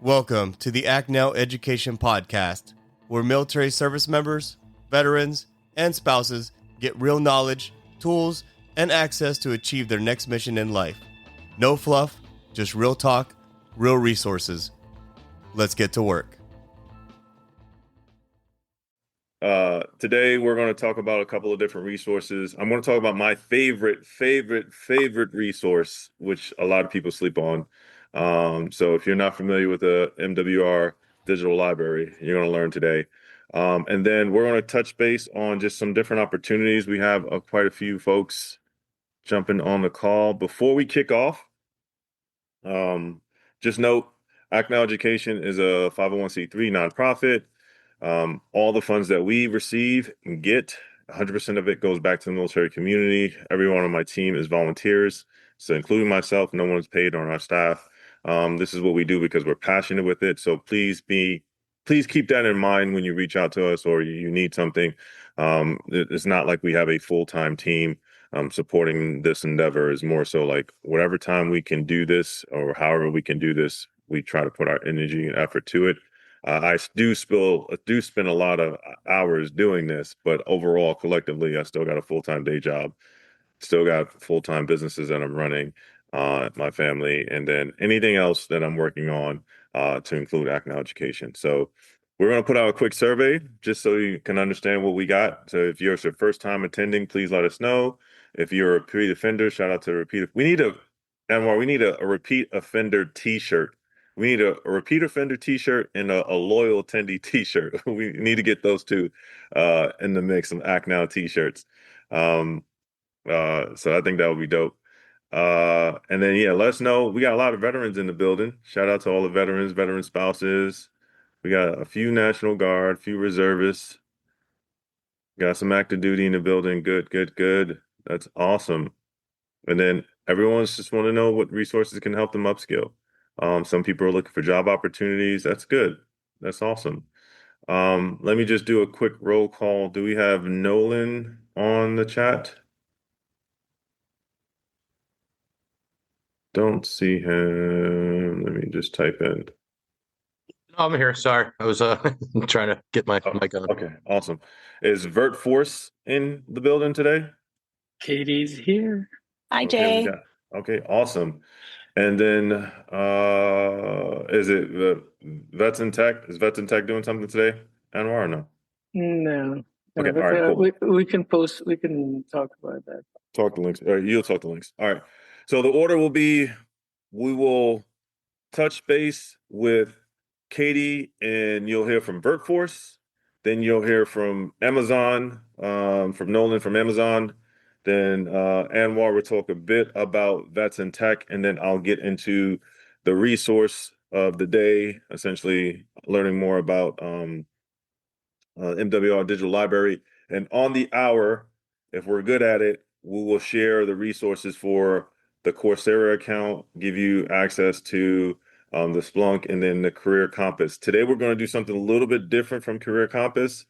Welcome to the Act Now Education Podcast, where military service members, veterans, and spouses get real knowledge, tools, and access to achieve their next mission in life. No fluff, just real talk, real resources. Let's get to work. Today, we're going to talk about a couple of different resources. I'm going to talk about my favorite resource, which a lot of people sleep on. So if you're not familiar with the MWR Digital Library, you're going to learn today. And then we're going to touch base on just some different opportunities. We have quite a few folks jumping on the call. Before we kick off, just note, Act Now Education is a 501c3 nonprofit. All the funds that we receive and get, 100% of it goes back to the military community. Everyone on my team is volunteers, so including myself, no one's paid on our staff. This is what we do because we're passionate with it. So please keep that in mind when you reach out to us or you need something. It's not like we have a full-time team supporting this endeavor. Is more so like whatever time we can do this or however we can do this, we try to put our energy and effort to it. I do spend a lot of hours doing this, but overall, collectively, I still got a full-time day job, still got full-time businesses that I'm running, my family, and then anything else that I'm working on to include Act Now Education. So we're going to put out a quick survey just so you can understand what we got. So if you're your first time attending, please let us know. If you're a repeat offender, shout out to repeat. We need a repeat offender T-shirt. We need a repeat offender T-shirt and a loyal attendee T-shirt. We need to get those two in the mix, some Act Now T-shirts. So I think that would be dope. And then, let us know. We got a lot of veterans in the building. Shout out to all the veterans, veteran spouses. We got a few National Guard, a few reservists. Got some active duty in the building. Good. That's awesome. And then everyone's just want to know what resources can help them upskill. Some people are looking for job opportunities. That's good. That's awesome. Let me just do a quick roll call. Do we have Nolan on the chat? Don't see him. Let me just type in. I'm here. Sorry. I was trying to get my mic on. Okay, awesome. Is VertForce in the building today? Katie's here. Hi, Jay. Okay, awesome. And then is it Vets in Tech? Is Vets in Tech doing something today, Anwar, or no? No. Okay, all right, cool. We can talk about that. Talk the links. All right, you'll talk the links. All right. So the order will be, we will touch base with Katie and you'll hear from VertForce. Then you'll hear from Amazon, from Nolan from Amazon. Then Anwar will talk a bit about Vets in Tech, and then I'll get into the resource of the day, essentially learning more about MWR Digital Library. And on the hour, if we're good at it, we will share the resources for the Coursera account, give you access to the Splunk, and then the Career Compass. Today, we're going to do something a little bit different from Career Compass.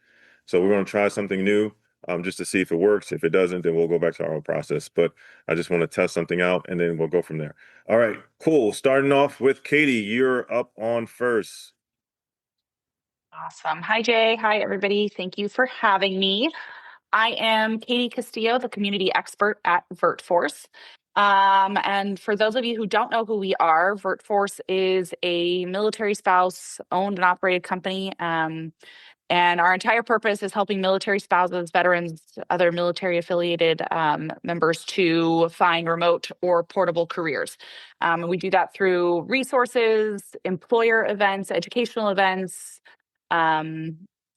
So we're going to try something new just to see if it works. If it doesn't, then we'll go back to our own process. But I just want to test something out, and then we'll go from there. All right, cool. Starting off with Katie, you're up on first. Awesome. Hi, Jay. Hi, everybody. Thank you for having me. I am Katie Castillo, the community expert at VertForce. And for those of you who don't know who we are, VertForce is a military spouse owned and operated company. And our entire purpose is helping military spouses, veterans, other military affiliated members to find remote or portable careers. And we do that through resources, employer events, educational events,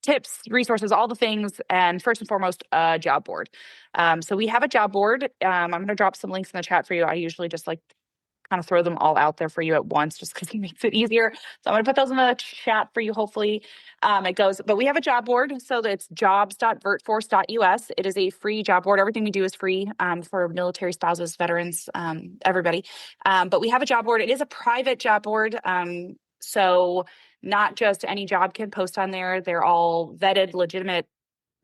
tips, resources, all the things, and first and foremost, a job board. So we have a job board. I'm going to drop some links in the chat for you. I usually just kind of throw them all out there for you at once just because it makes it easier. So I'm going to put those in the chat for you. Hopefully but we have a job board. So it's jobs.vertforce.us. It is a free job board. Everything we do is free for military spouses, veterans, everybody. But we have a job board. It is a private job board. So not just any job can post on there. They're all vetted, legitimate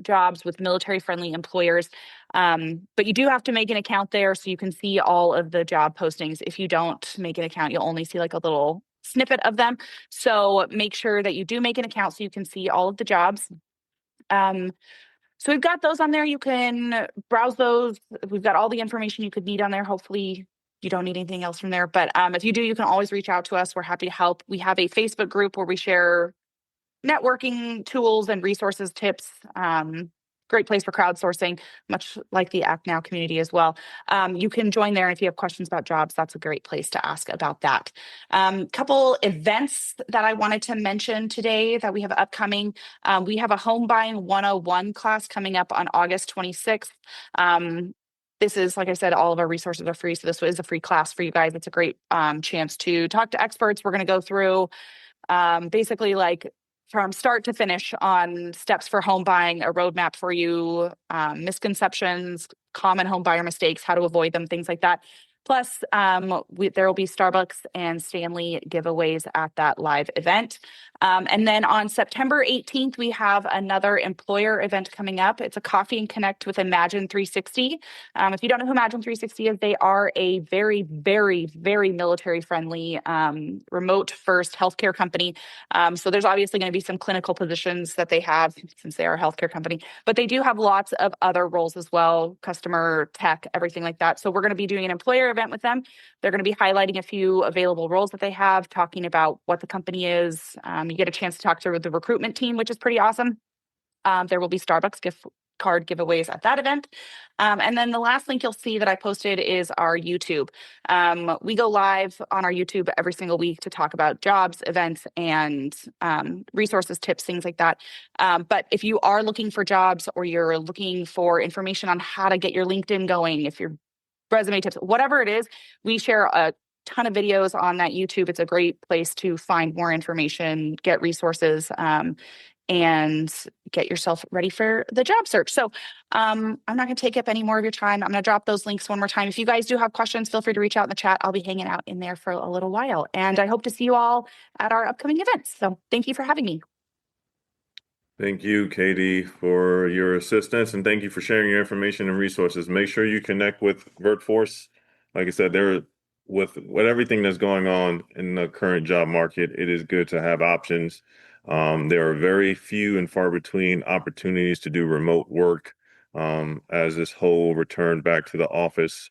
jobs with military-friendly employers. But you do have to make an account there so you can see all of the job postings. If you don't make an account, you'll only see like a little snippet of them. So make sure that you do make an account so you can see all of the jobs. So we've got those on there. You can browse those. We've got all the information you could need on there. Hopefully you don't need anything else from there. But if you do, you can always reach out to us. We're happy to help. We have a Facebook group where we share networking tools and resources, tips. Great place for crowdsourcing, much like the Act Now community as well. You can join there. If you have questions about jobs, that's a great place to ask about that. Couple events that I wanted to mention today that we have upcoming. We have a Home Buying 101 class coming up on August 26th. This is, like I said, all of our resources are free. So this is a free class for you guys. It's a great chance to talk to experts. We're going to go through basically like from start to finish on steps for home buying, a roadmap for you, misconceptions, common home buyer mistakes, how to avoid them, things like that. Plus, there will be Starbucks and Stanley giveaways at that live event. And then on September 18th, we have another employer event coming up. It's a Coffee and Connect with Imagine 360. If you don't know who Imagine 360 is, they are a very, very, very military-friendly, remote-first healthcare company. So there's obviously going to be some clinical positions that they have since they are a healthcare company, but they do have lots of other roles as well, customer, tech, everything like that. So we're going to be doing an employer event with them. They're going to be highlighting a few available roles that they have, talking about what the company is. You get a chance to talk to the recruitment team, which is pretty awesome. There will be Starbucks gift card giveaways at that event. And then the last link you'll see that I posted is our YouTube. We go live on our YouTube every single week to talk about jobs, events, and resources, tips, things like that. But if you are looking for jobs or you're looking for information on how to get your LinkedIn going, if your resume tips, whatever it is, we share a ton of videos on that YouTube. It's a great place to find more information, get resources, and get yourself ready for the job search. So I'm not going to take up any more of your time. I'm going to drop those links one more time. If you guys do have questions, feel free to reach out in the chat. I'll be hanging out in there for a little while. And I hope to see you all at our upcoming events. So thank you for having me. Thank you, Katie, for your assistance, and thank you for sharing your information and resources. Make sure you connect with VertForce. Like I said, with everything that's going on in the current job market, it is good to have options. There are very few and far between opportunities to do remote work as this whole return back to the office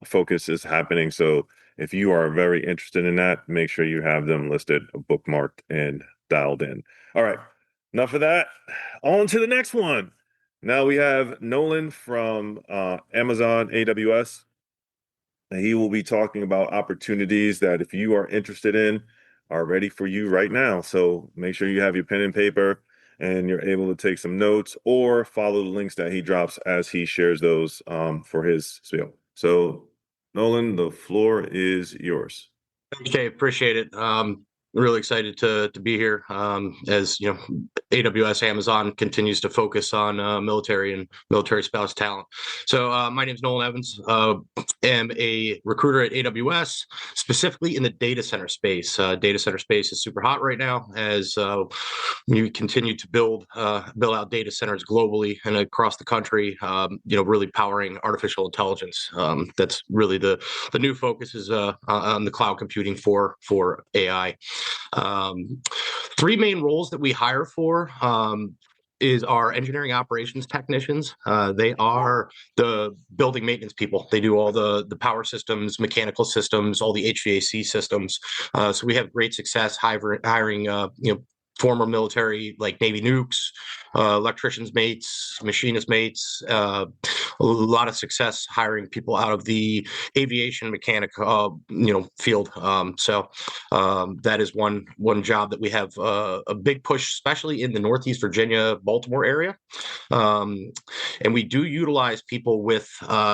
focus is happening. So if you are very interested in that, make sure you have them listed, bookmarked, and dialed in. All right, enough of that. On to the next one. Now we have Nolan from Amazon AWS. And he will be talking about opportunities that if you are interested in are ready for you right now. So make sure you have your pen and paper and you're able to take some notes or follow the links that he drops as he shares those for his spiel. So Nolan, the floor is yours. Okay, appreciate it. Really excited to be here. As you know, AWS Amazon continues to focus on military and military spouse talent. So my name is Nolan Evans. Am a recruiter at AWS, specifically in the data center space. Data center space is super hot right now as we continue to build out data centers globally and across the country. Really powering artificial intelligence. That's really the new focus is on the cloud computing for AI. Three main roles that we hire for is our engineering operations technicians. They are the building maintenance people. They do all the power systems, mechanical systems, all the HVAC systems. So we have great success hiring former military like Navy nukes, electricians mates, machinist mates, a lot of success hiring people out of the aviation mechanic field. So that is one job that we have a big push, especially in the Northeast Virginia, Baltimore area. And we do utilize people with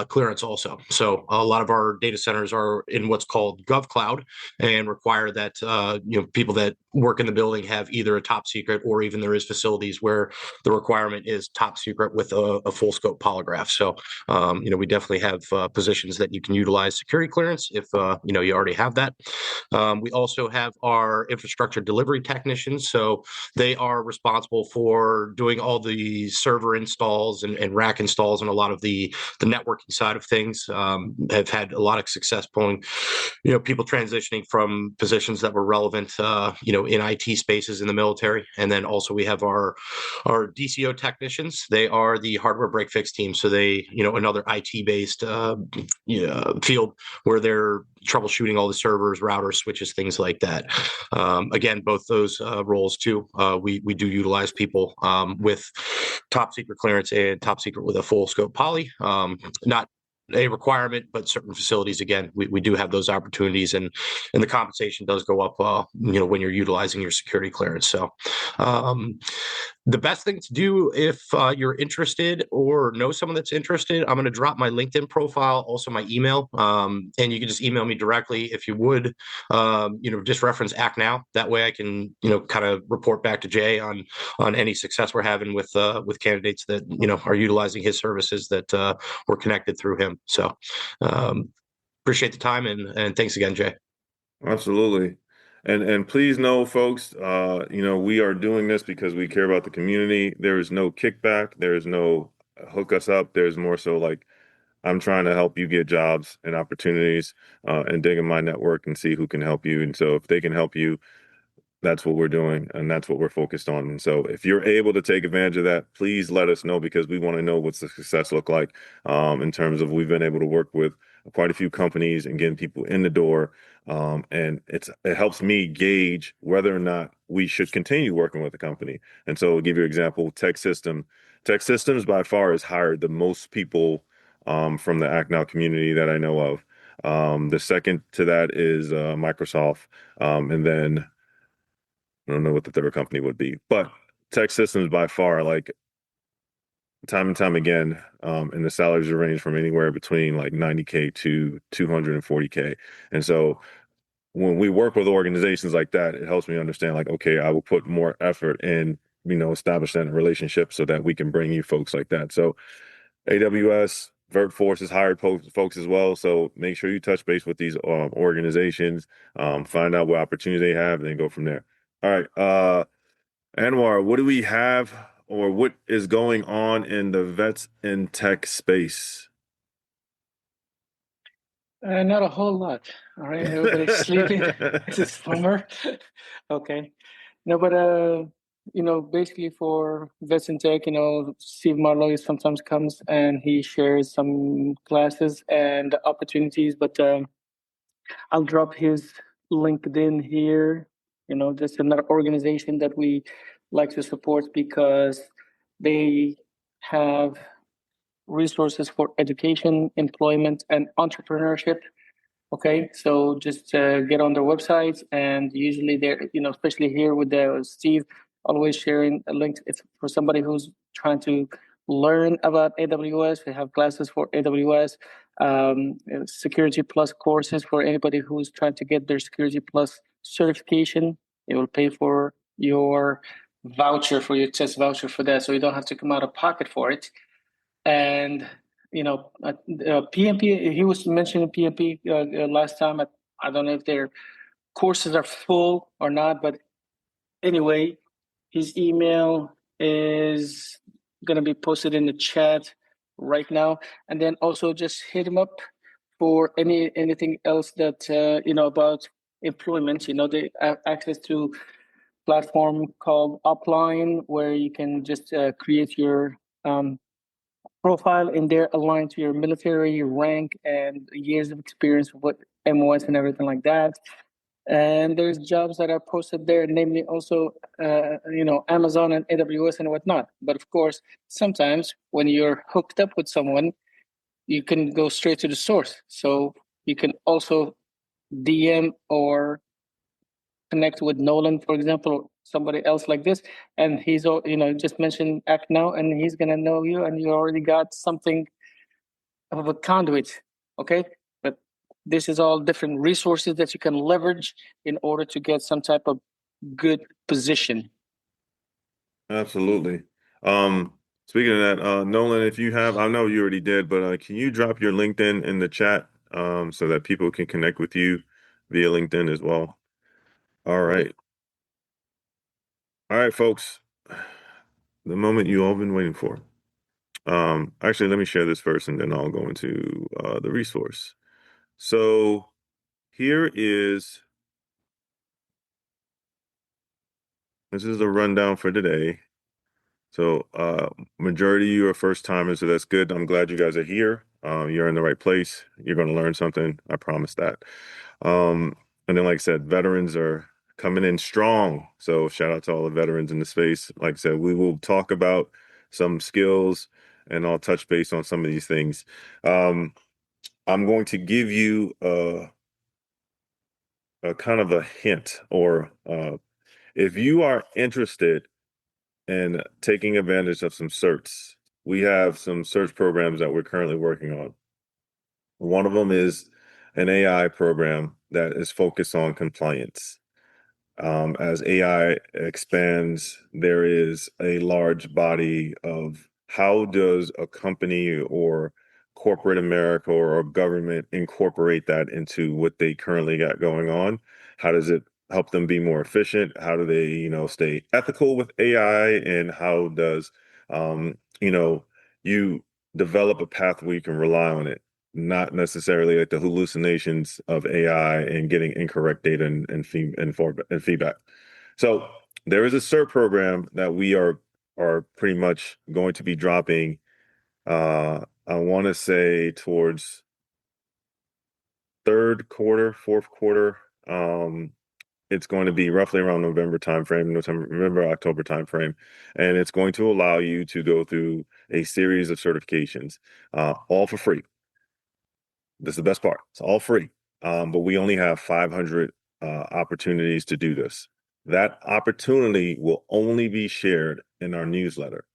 clearance also. So a lot of our data centers are in what's called GovCloud and require that people that work in the building have either a top secret or even there is facilities where the requirement is top secret with a full scope polygraph. So, we definitely have positions that you can utilize security clearance if, you already have that. We also have our infrastructure delivery technicians. So they are responsible for doing all the server installs and rack installs and a lot of the networking side of things. Have had a lot of success pulling, people transitioning from positions that were relevant, in IT spaces in the military. And then also we have our DCO technicians. They are the hardware break fix team. So they, another IT based field where they're troubleshooting all the servers, routers, switches, things like that. Again, both those roles too, we do utilize people with top secret clearance and top secret with a full scope poly. Not a requirement, but certain facilities, again, we do have those opportunities, and the compensation does go up, when you're utilizing your security clearance. So the best thing to do if you're interested or know someone that's interested, I'm going to drop my LinkedIn profile, also my email, and you can just email me directly if you would, just reference Act Now. That way I can, kind of report back to Jay on any success we're having with candidates that, are utilizing his services that were connected through him. So appreciate the time, and thanks again, Jay. Absolutely. And please know, folks, we are doing this because we care about the community. There is no kickback. There is no hook us up. There's more so like, I'm trying to help you get jobs and opportunities, and dig in my network and see who can help you. And so if they can help you, that's what we're doing, and that's what we're focused on. And so if you're able to take advantage of that, please let us know, because we want to know what's the success look like, in terms of we've been able to work with quite a few companies and getting people in the door. And it helps me gauge whether or not we should continue working with the company. And so I'll give you an example. Tech Systems by far has hired the most people from the Act Now community that I know of. The second to that is Microsoft, and then I don't know what the third company would be, but Tech Systems by far, like time and time again, and the salaries range from anywhere between like 90K to 240K. And so when we work with organizations like that, it helps me understand, like, okay, I will put more effort in, establishing a relationship so that we can bring you folks like that. So AWS, VertForce has hired folks as well. So make sure you touch base with these organizations, find out what opportunities they have, and then go from there. All right. Anwar, what do we have, or what is going on in the vets in tech space? Not a whole lot. All right, everybody's sleeping. It's summer. Okay. No, but basically for vets in tech, Steve Marlowe sometimes comes and he shares some classes and opportunities, but I'll drop his LinkedIn here. Just another organization that we like to support because they have resources for education, employment, and entrepreneurship. Okay, so just get on their websites, and usually they're, especially here with Steve, always sharing a link if for somebody who's trying to learn about AWS. We have classes for AWS, Security Plus courses for anybody who's trying to get their Security Plus certification. It will pay for your voucher, for your test voucher for that, so you don't have to come out of pocket for it. And PMP, he was mentioning PMP last time. I don't know if their courses are full or not, but anyway, his email is going to be posted in the chat right now. And then also just hit him up for anything else that, about employment. They have access to platform called Upline, where you can just create your profile in there aligned to your military rank and years of experience with MOS and everything like that. And there's jobs that are posted there, namely also, Amazon and AWS and whatnot. But of course, sometimes when you're hooked up with someone, you can go straight to the source. So you can also DM or connect with Nolan, for example, or somebody else like this, and he's just mentioned Act Now, and he's gonna know you, and you already got something of a conduit. Okay, but this is all different resources that you can leverage in order to get some type of good position. Absolutely. Speaking of that, Nolan, if you have, I know you already did, but can you drop your LinkedIn in the chat so that people can connect with you via LinkedIn as well? All right. All right, folks. The moment you all been waiting for. Actually, let me share this first and then I'll go into the resource. So here is, this is a rundown for today. So majority of you are first timers, so that's good. I'm glad you guys are here. You're in the right place. You're going to learn something. I promise that. And then, like I said, veterans are coming in strong. So shout out to all the veterans in the space. Like I said, we will talk about some skills and I'll touch base on some of these things. I'm going to give you a kind of a hint, or if you are interested in taking advantage of some certs, we have some search programs that we're currently working on. One of them is an AI program that is focused on compliance. As AI expands, there is a large body of how does a company or corporate America or a government incorporate that into what they currently got going on? How does it help them be more efficient? How do they, stay ethical with AI? And how does, you develop a path where you can rely on it? Not necessarily like the hallucinations of AI and getting incorrect data and feedback. So there is a CERT program that we are pretty much going to be dropping. I want to say towards third quarter, fourth quarter. It's going to be roughly around November timeframe, November, October timeframe, and it's going to allow you to go through a series of certifications, all for free. This is the best part. It's all free. But we only have 500 opportunities to do this. That opportunity will only be shared in our newsletter.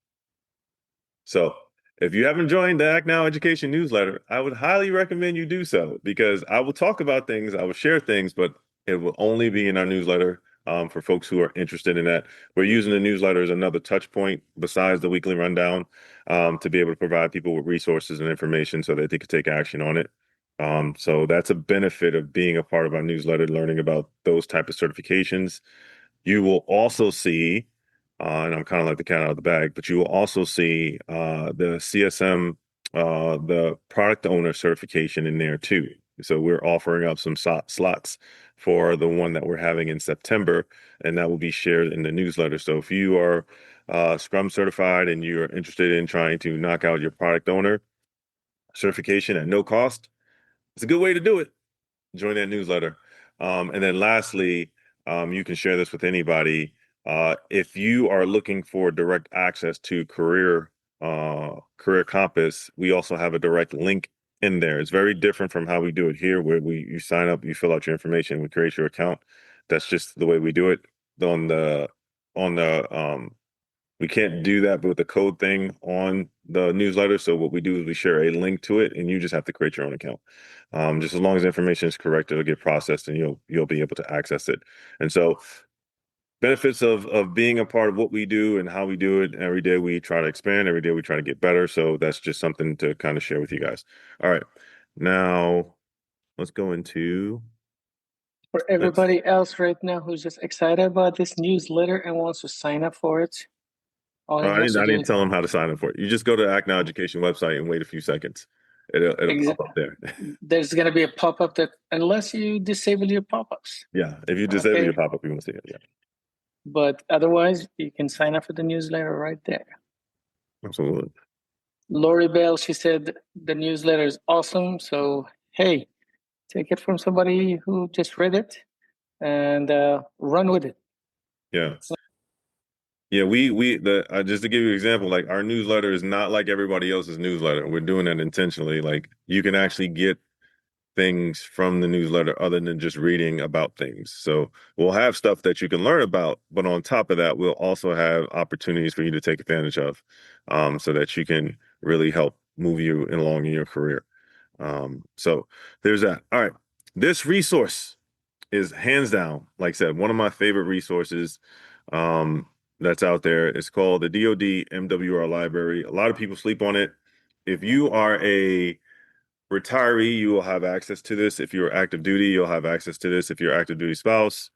So if you haven't joined the Act Now Education newsletter, I would highly recommend you do so, because I will talk about things, I will share things, but it will only be in our newsletter for folks who are interested in that. We're using the newsletter as another touch point besides the weekly rundown to be able to provide people with resources and information so that they can take action on it. So that's a benefit of being a part of our newsletter, learning about those type of certifications. You will also see, and I'm kind of like the cat out of the bag, but you will also see the CSM, the product owner certification in there too. So we're offering up some slots for the one that we're having in September, and that will be shared in the newsletter. So if you are Scrum certified and you're interested in trying to knock out your product owner certification at no cost, it's a good way to do it. Join that newsletter. And then lastly, you can share this with anybody. If you are looking for direct access to Career Compass, we also have a direct link in there. It's very different from how we do it here, where you sign up, you fill out your information, we create your account. That's just the way we do it. On the we can't do that with the code thing on the newsletter. So what we do is we share a link to it, and you just have to create your own account. Just as long as the information is correct, it'll get processed, and you'll be able to access it. And so, benefits of being a part of what we do and how we do it. Every day we try to expand. Every day we try to get better. So that's just something to kind of share with you guys. All right, now let's go into. For everybody else right now who's just excited about this newsletter and wants to sign up for it, all he I has to do didn't is tell them how to sign up for it. You just go to Act Now Education website and wait a few seconds. It'll pop up there. there's going to be a pop-up that, unless you disable your pop-ups. Yeah, if you disable your pop-up, you won't see it. Yeah, But otherwise, you can sign up for the newsletter right there. absolutely. Lori Bell, she said the newsletter is awesome. So, hey, take it from somebody who just read it and run with it. Yeah. Yeah, just to give you an example, like our newsletter is not like everybody else's newsletter. We're doing that intentionally. Like you can actually get things from the newsletter other than just reading about things. So we'll have stuff that you can learn about, but on top of that, we'll also have opportunities for you to take advantage of, so that you can really help move you along in your career. So there's that. All right. This resource is hands down, like I said, one of my favorite resources. that's out there. It's called the DoD MWR Library. A lot of people sleep on it. If you are a retiree, you will have access to this. If you're active duty, you'll have access to this. If you're active duty spouse,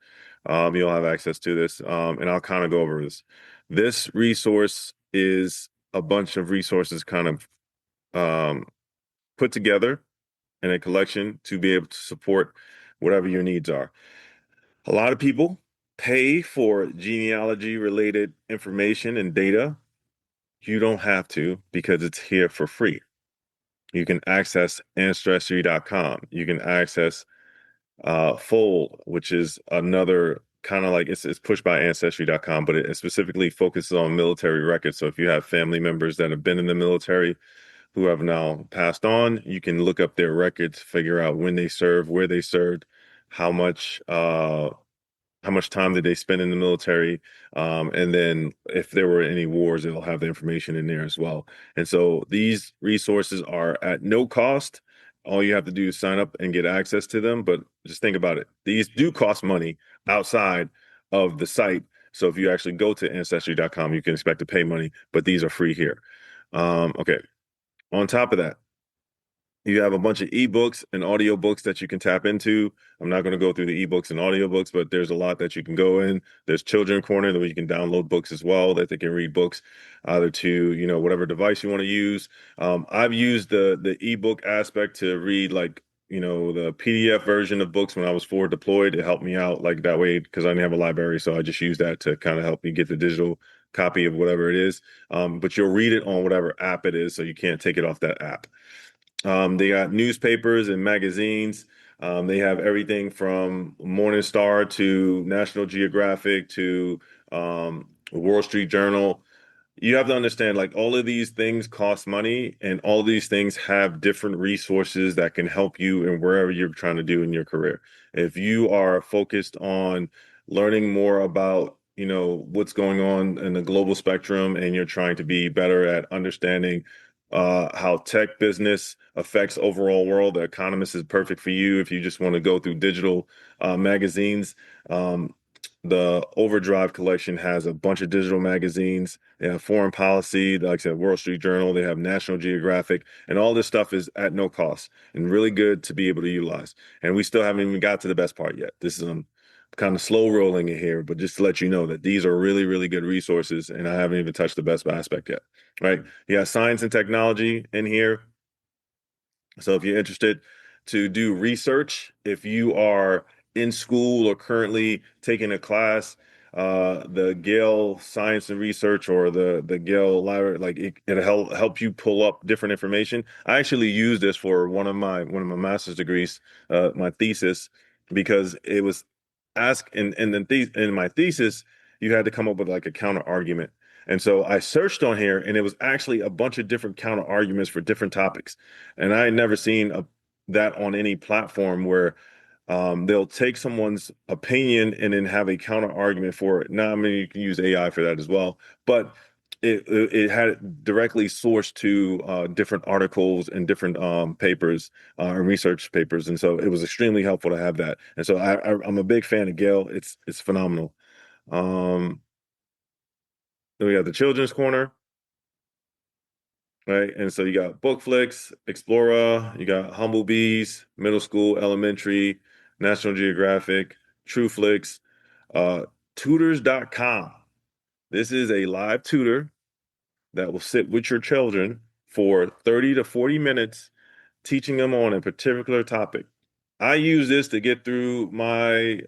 you'll have access to this. And I'll kind of go over this. This resource is a bunch of resources kind of put together in a collection to be able to support whatever your needs are. A lot of people pay for genealogy related information and data. You don't have to, because it's here for free. You can access ancestry.com. You can access Fold, which is another kind of like it's pushed by ancestry.com, but it specifically focuses on military records. So if you have family members that have been in the military who have now passed on, you can look up their records, figure out when they served, where they served, how much time did they spend in the military, and then if there were any wars, it'll have the information in there as well. And so these resources are at no cost. All you have to do is sign up and get access to them. But just think about it. These do cost money outside of the site. So if you actually go to ancestry.com, you can expect to pay money, but these are free here. Okay. On top of that, you have a bunch of eBooks and audiobooks that you can tap into. I'm not going to go through the eBooks and audiobooks, but there's a lot that you can go in. There's Children Corner, where you can download books as well, that they can read books either to, whatever device you want to use. I've used the ebook aspect to read the PDF version of books when I was forward deployed. It helped me out like that way because I didn't have a library. So I just used that to kind of help me get the digital copy of whatever it is. But you'll read it on whatever app it is, so you can't take it off that app. They got newspapers and magazines. They have everything from Morning Star to National Geographic to Wall Street Journal. You have to understand, like, all of these things cost money, and all of these things have different resources that can help you in wherever you're trying to do in your career. If you are focused on learning more about, what's going on in the global spectrum, and you're trying to be better at understanding how tech business affects overall world, The Economist is perfect for you. If you just want to go through digital magazines, the Overdrive collection has a bunch of digital magazines. They have Foreign Policy, like I said, Wall Street Journal. They have National Geographic, and all this stuff is at no cost and really good to be able to utilize. And we still haven't even got to the best part yet. This is kind of slow rolling it here, but just to let you know that these are really, really good resources, and I haven't even touched the best aspect yet. Right? You got science and technology in here. So if you're interested to do research, if you are in school or currently taking a class, the Gale Science and Research or the Gale Library, like it'll help you pull up different information. I actually used this for one of my master's degrees, my thesis, because it was asked in my thesis, you had to come up with like a counter argument. And so I searched on here, and it was actually a bunch of different counter arguments for different topics. And I had never seen that on any platform where they'll take someone's opinion and then have a counter argument for it. Now, I mean, you can use AI for that as well, but it had it directly sourced to different articles and different papers and research papers. And so it was extremely helpful to have that. And so I'm a big fan of Gale. It's phenomenal. Then we got the Children's Corner, right? And so you got Bookflix, Explorer, you got Humblebees, middle school, elementary, National Geographic, TrueFlix, tutors.com. This is a live tutor that will sit with your children for 30 to 40 minutes, teaching them on a particular topic. I use this to get through my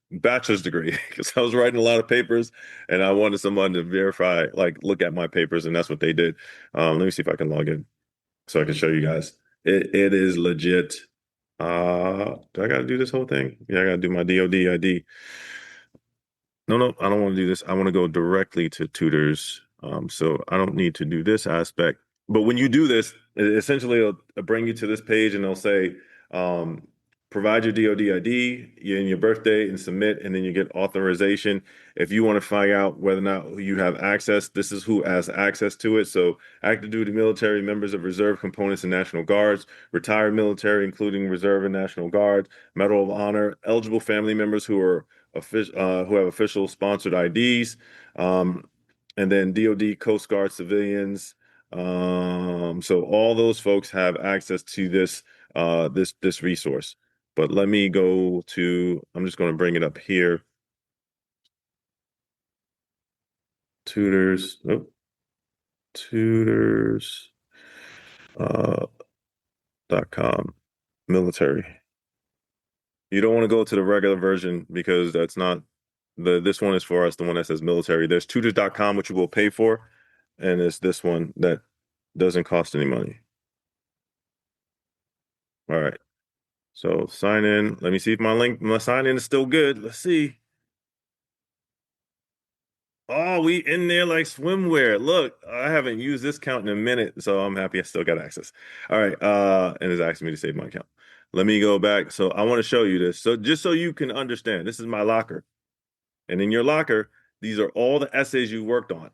bachelor's degree because I was writing a lot of papers and I wanted someone to verify, like look at my papers, and that's what they did. Let me see if I can log in so I can show you guys. It is legit. Do I got to do this whole thing? Yeah, I got to do my DoD ID. No, I don't want to do this. I want to go directly to tutors. So I don't need to do this aspect. But when you do this, essentially it'll bring you to this page, and they'll say, provide your DoD ID and your birthday and submit, and then you get authorization. If you want to find out whether or not you have access, this is who has access to it. So active duty military, members of reserve components and National Guards, retired military, including reserve and National Guards, Medal of Honor, eligible family members who are who have official sponsored IDs, and then DoD, Coast Guard, civilians. So all those folks have access to this resource. But let me go to, I'm just going to bring it up here. Tutors, oh, tutors, .com, military. You don't want to go to the regular version because that's not this one is for us, the one that says military. There's tutors.com, which you will pay for, and it's this one that doesn't cost any money. All right. So sign in. Let me see if my sign in is still good. Let's see. Oh, we in there like swimwear. Look, I haven't used this account in a minute, so I'm happy I still got access. All right. And it's asking me to save my account. Let me go back. So I want to show you this. So just so you can understand, this is my locker. And in your locker, these are all the essays you worked on.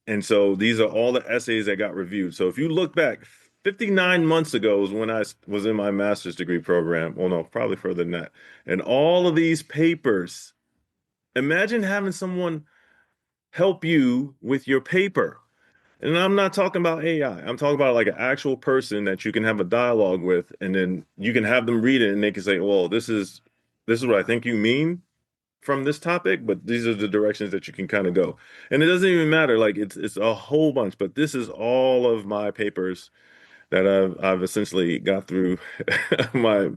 And so these are all the essays that got reviewed. So if you look back, 59 months ago was when I was in my master's degree program. Well, no, probably further than that. And all of these papers, imagine having someone help you with your paper. And I'm not talking about AI. I'm talking about like an actual person that you can have a dialogue with, and then you can have them read it and they can say, well, this is what I think you mean from this topic, but these are the directions that you can kind of go. And it doesn't even matter, like it's a whole bunch, but this is all of my papers that I've essentially got through my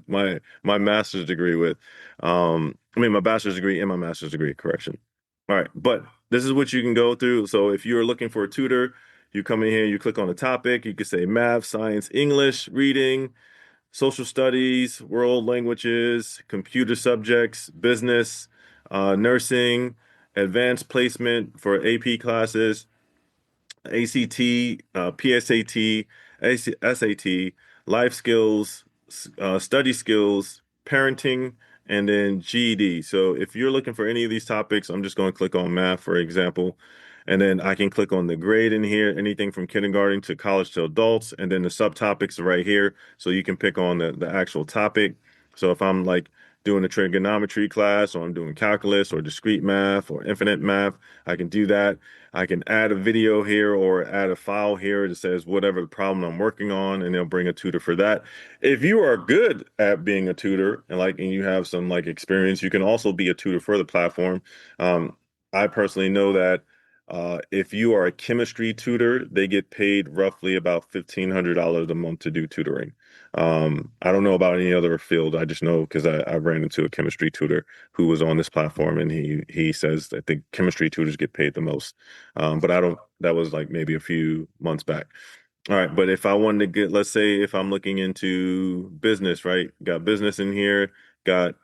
master's degree with. I mean my bachelor's degree and my master's degree, correction. All right, but this is what you can go through. So if you're looking for a tutor, you come in here, you click on the topic, you can say math, science, English, reading, social studies, world languages, computer subjects, business, nursing, advanced placement for AP classes, ACT, PSAT, SAT, life skills, study skills, parenting, and then GED. So if you're looking for any of these topics, I'm just going to click on math, for example, and then I can click on the grade in here, anything from kindergarten to college to adults, and then the subtopics are right here. So you can pick on the actual topic. So if I'm like doing a trigonometry class, or I'm doing calculus or discrete math or infinite math, I can do that. I can add a video here or add a file here that says whatever problem I'm working on, and they'll bring a tutor for that. If you are good at being a tutor and you have some like experience, you can also be a tutor for the platform. I personally know that if you are a chemistry tutor, they get paid roughly about $1,500 a month to do tutoring. I don't know about any other field. I just know because I ran into a chemistry tutor who was on this platform, and he says that the chemistry tutors get paid the most. But I don't. That was like maybe a few months back. All right, but if I wanted to get, let's say, if I'm looking into business, right? Got business in here. Got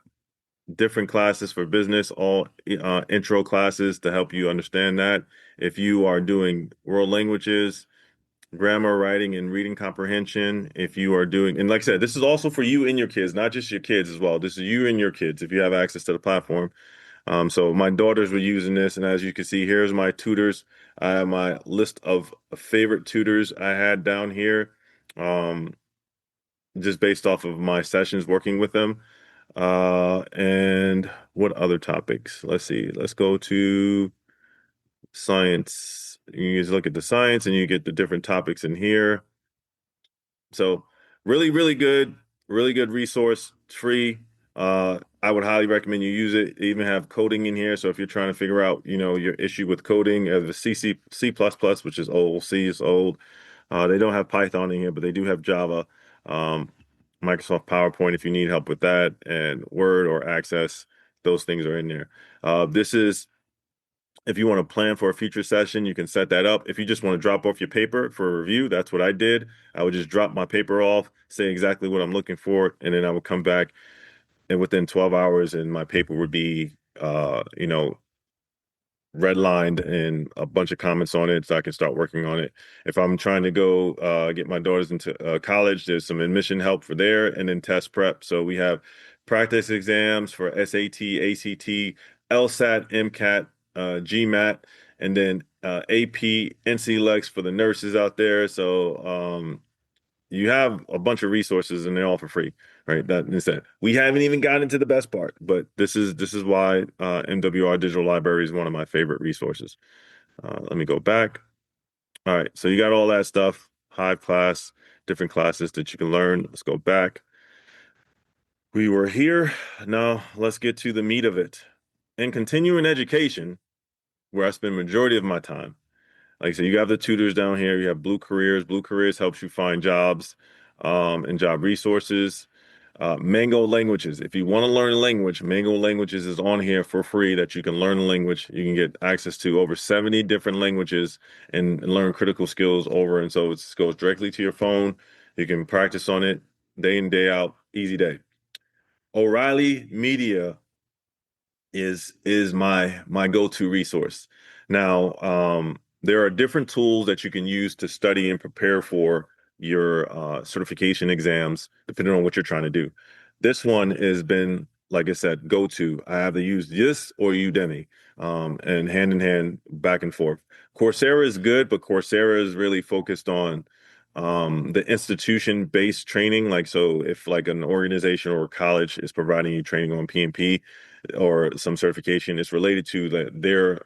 different classes for business, all intro classes to help you understand that. If you are doing world languages, grammar, writing, and reading comprehension, if you are doing, and like I said, this is also for you and your kids, not just your kids as well. This is you and your kids if you have access to the platform. So my daughters were using this, and as you can see, here's my tutors. I have my list of favorite tutors I had down here, just based off of my sessions working with them. And what other topics? Let's see. Let's go to science. You just look at the science and you get the different topics in here. So really, really good resource. It's free. I would highly recommend you use it. They even have coding in here. So if you're trying to figure out, your issue with coding, the C++, which is old, C is old. They don't have Python in here, but they do have Java. Um, Microsoft PowerPoint if you need help with that, and Word or Access, those things are in there. This is if you want to plan for a future session, you can set that up. If you just want to drop off your paper for a review, that's what I did. I would just drop my paper off, say exactly what I'm looking for, and then I would come back and within 12 hours and my paper would be redlined and a bunch of comments on it so I can start working on it. If I'm trying to go get my daughters into college, there's some admission help for there and then test prep. So we have practice exams for SAT, ACT, LSAT, MCAT, GMAT, and then AP, NCLEX for the nurses out there. So you have a bunch of resources and they're all for free. right? That is that. We haven't even gotten into the best part, but this is why MWR Digital Library is one of my favorite resources. Let me go back. All right, so you got all that stuff, Hive class, different classes that you can learn. Let's go back. We were here. Now let's get to the meat of it. In continuing education, where I spend majority of my time. Like I said, you have the tutors down here. You have Blue Careers. Blue Careers helps you find jobs and job resources. Mango Languages. If you want to learn a language, Mango Languages is on here for free that you can learn a language. You can get access to over 70 different languages and learn critical skills over. And so it goes directly to your phone. You can practice on it day in, day out. Easy day. O'Reilly Media is my go-to resource. Now, there are different tools that you can use to study and prepare for your certification exams, depending on what you're trying to do. This one has been, like I said, go-to. I either use this or Udemy, and hand in hand, back and forth. Coursera is good, but Coursera is really focused on the institution-based training. Like, so if like an organization or a college is providing you training on PMP or some certification, it's related to their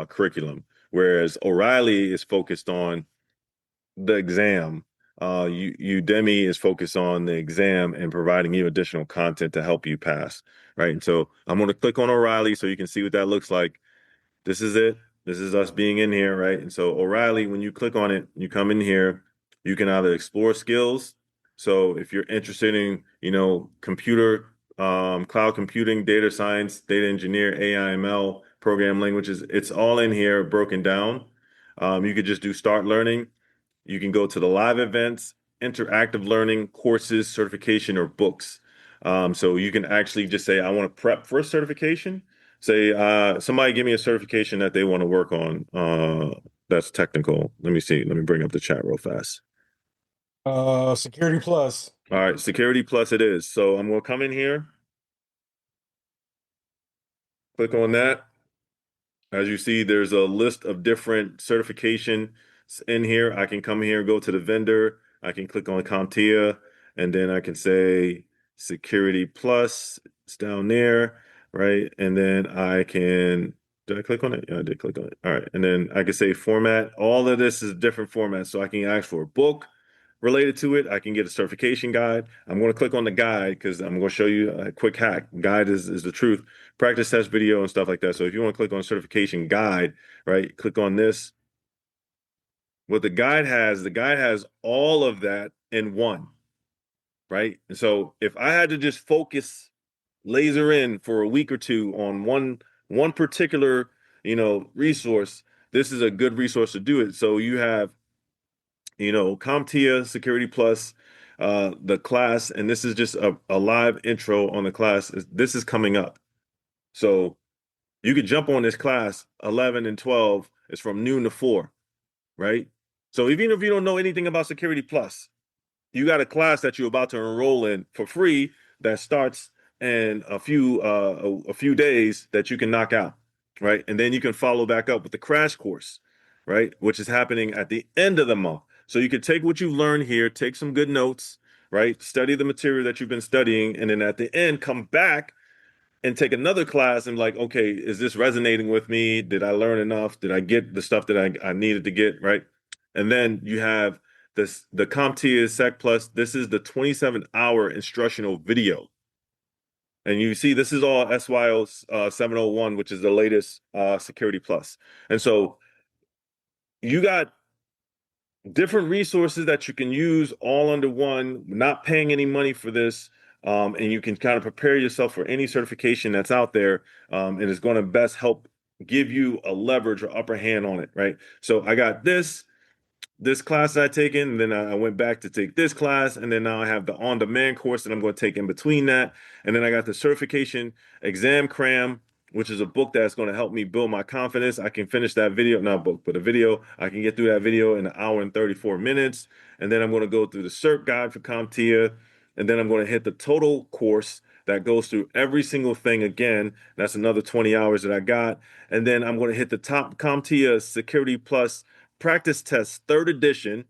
curriculum. Whereas O'Reilly is focused on the exam. Udemy is focused on the exam and providing you additional content to help you pass, right? And so I'm going to click on O'Reilly so you can see what that looks like. This is it. This is us being in here, right? And so O'Reilly, when you click on it, you come in here, you can either explore skills. So if you're interested in, computer, cloud computing, data science, data engineer, AI, ML, program languages, it's all in here broken down. You could just do start learning. You can go to the live events, interactive learning, courses, certification, or books. So you can actually just say, I want to prep for a certification. Say, somebody give me a certification that they want to work on that's technical. Let me see. Let me bring up the chat real fast. Security Plus. All right, Security Plus it is. So I'm going to come in here, click on that. As you see, there's a list of different certifications in here. I can come here, go to the vendor. I can click on CompTIA, and then I can say Security Plus. It's down there, right? And then I can, did I click on it? Yeah, I did click on it. All right. And then I can say format. All of this is different formats. So I can ask for a book related to it. I can get a certification guide. I'm going to click on the guide because I'm going to show you a quick hack. Guide is the truth. Practice test video and stuff like that. So if you want to click on certification guide, right, click on this. What the guide has all of that in one, right? And so if I had to just focus, laser in for a week or two on one particular, resource, this is a good resource to do it. So you have CompTIA, Security Plus, the class, and this is just a live intro on the class. This is coming up. So you could jump on this class, 11 and 12. It's from noon to 4, right? So even if you don't know anything about Security Plus, you got a class that you're about to enroll in for free that starts in a few days that you can knock out, right? And then you can follow back up with the crash course, right? Which is happening at the end of the month. So you could take what you've learned here, take some good notes, right? Study the material that you've been studying, and then at the end, come back and take another class and like, okay, is this resonating with me? Did I learn enough? Did I get the stuff that I needed to get, right? And then you have the CompTIA Sec Plus. This is the 27-hour instructional video. And you see, this is all SYO 701, which is the latest Security Plus. And so you got different resources that you can use all under one, not paying any money for this. And you can kind of prepare yourself for any certification that's out there. And it's going to best help give you a leverage or upper hand on it, right? So I got this class that I taken, and then I went back to take this class, and then now I have the on-demand course that I'm going to take in between that. And then I got the certification exam cram, which is a book that's going to help me build my confidence. I can finish that video, not book, but a video. I can get through that video in 1 hour and 34 minutes. And then I'm going to go through the cert guide for CompTIA. And then I'm going to hit the total course that goes through every single thing again. That's another 20 hours that I got. And then I'm going to hit the top CompTIA Security Plus practice test, 3rd edition,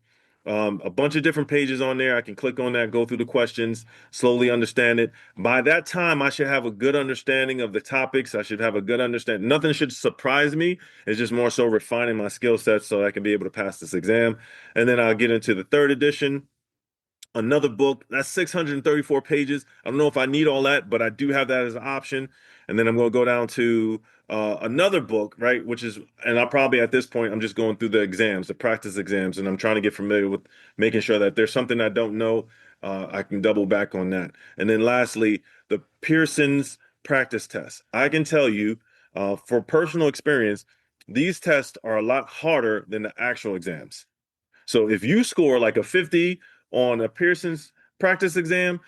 a bunch of different pages on there. I can click on that, go through the questions, slowly understand it. By that time, I should have a good understanding of the topics. I should have a good understanding. Nothing should surprise me. It's just more so refining my skill sets so I can be able to pass this exam. And then I'll get into the third edition. Another book that's 634 pages. I don't know if I need all that, but I do have that as an option. And then I'm going to go down to another book, right? Which is, and I'll probably at this point, I'm just going through the exams, the practice exams, and I'm trying to get familiar with making sure that there's something I don't know. I can double back on that. And then lastly, the Pearson's practice test. I can tell you for personal experience, these tests are a lot harder than the actual exams. So if you score like a 50 on a Pearson's practice exam,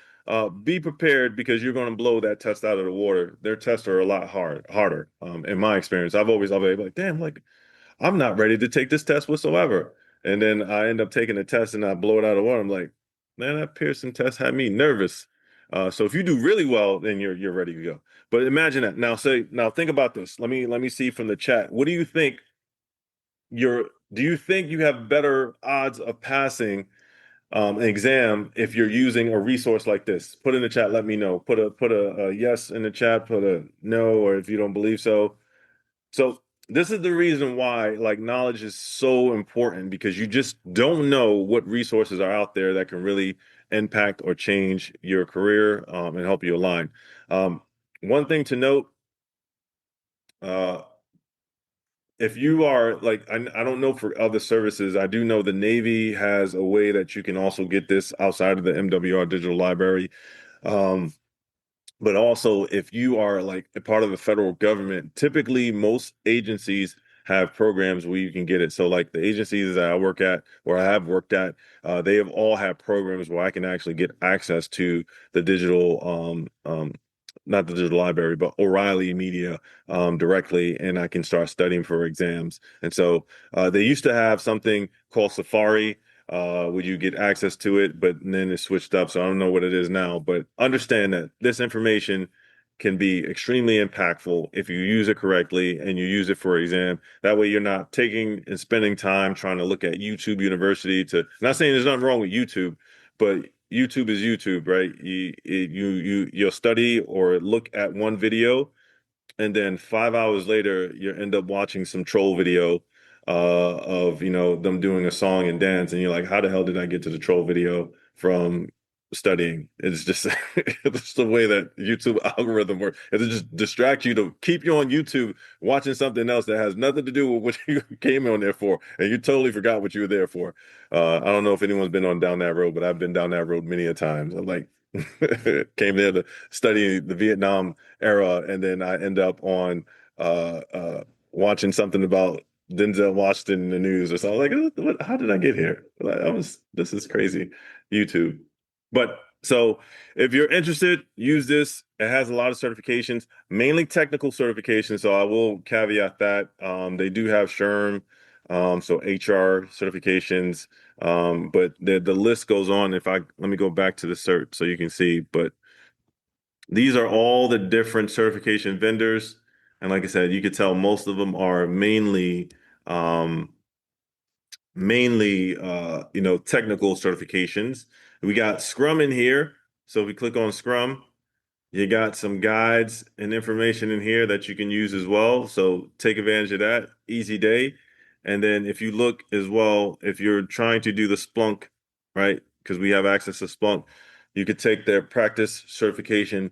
be prepared because you're going to blow that test out of the water. Their tests are a lot harder. In my experience, I've always been like, damn, like I'm not ready to take this test whatsoever. And then I end up taking the test and I blow it out of the water. I'm like, man, that Pearson test had me nervous. So if you do really well, then you're ready to go. But imagine that. Now think about this. Let me see from the chat. What do you think do you think you have better odds of passing an exam if you're using a resource like this? Put in the chat, let me know. Put a yes in the chat, put a no, or if you don't believe so. So this is the reason why like knowledge is so important because you just don't know what resources are out there that can really impact or change your career and help you align. One thing to note, uh, if you are like, I don't know for other services, I do know the Navy has a way that you can also get this outside of the MWR Digital Library. Um, but also, if you are like a part of the federal government, typically most agencies have programs where you can get it. So, like the agencies that I work at or I have worked at, they have all had programs where I can actually get access to the not the digital library, but O'Reilly Media directly, and I can start studying for exams. And so they used to have something called Safari where you get access to it, but then it switched up. So I don't know what it is now, but understand that this information can be extremely impactful if you use it correctly and you use it for exam. That way you're not taking and spending time trying to look at YouTube University not saying there's nothing wrong with YouTube, but YouTube is YouTube, right? You'll study or look at one video and then 5 hours later you end up watching some troll video of them doing a song and dance and you're like, how the hell did I get to the troll video from studying? It's just it's the way that YouTube algorithm works. It just distracts you to keep you on YouTube watching something else that has nothing to do with what you came on there for, and you totally forgot what you were there for. I don't know if anyone's been down that road, but I've been down that road many a times. I'm like came there to study the Vietnam era, and then I end up on watching something about Denzel Washington in the news or something. Like, how did I get here? This is crazy. YouTube. But so if you're interested, use this. It has a lot of certifications, mainly technical certifications. So I will caveat that. They do have SHRM, so HR certifications. But the list goes on. Let me go back to the cert so you can see. But these are all the different certification vendors. And like I said, you could tell most of them are mainly technical certifications. We got Scrum in here. So if we click on Scrum, you got some guides and information in here that you can use as well. So take advantage of that. Easy day. And then if you look as well, if you're trying to do the Splunk, right? Because we have access to Splunk, you could take their practice certification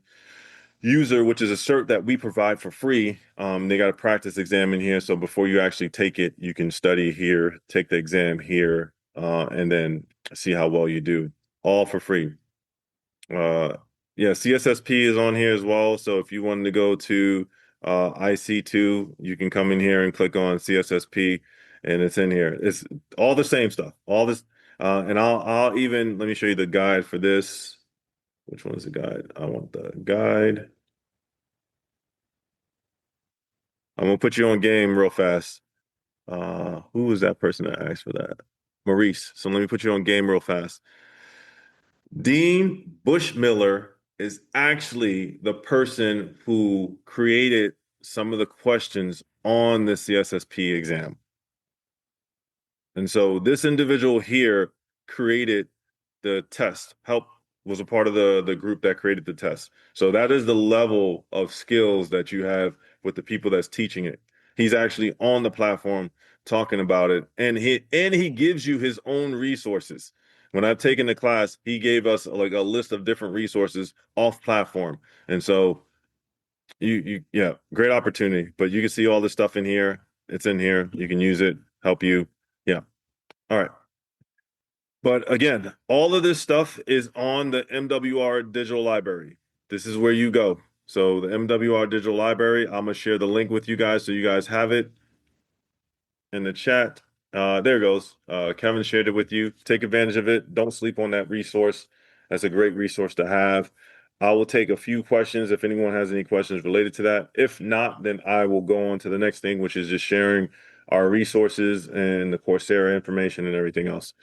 user, which is a cert that we provide for free. They got a practice exam in here. So before you actually take it, you can study here, take the exam here, and then see how well you do, all for free. Yeah, CSSP is on here as well. So if you wanted to go to IC2, you can come in here and click on CSSP, and it's in here. It's all the same stuff. All this, and I'll even let me show you the guide for this. Which one is the guide? I want the guide. I'm gonna put you on game real fast. Who was that person that asked for that? Maurice. So let me put you on game real fast. Dean Bushmiller is actually the person who created some of the questions on the CSSP exam. And so this individual here created the test. Help was a part of the group that created the test. So that is the level of skills that you have with the people that's teaching it. He's actually on the platform talking about it, and he gives you his own resources. When I've taken the class, he gave us like a list of different resources off platform. And so yeah, great opportunity. But you can see all this stuff in here. It's in here. You can use it, help you. Yeah. All right. But again, all of this stuff is on the MWR Digital Library. This is where you go. So the MWR Digital Library, I'm gonna share the link with you guys so you guys have it in the chat. There it goes. Kevin shared it with you. Take advantage of it. Don't sleep on that resource. That's a great resource to have. I will take a few questions if anyone has any questions related to that. If not, then I will go on to the next thing, which is just sharing our resources and the Coursera information and everything else.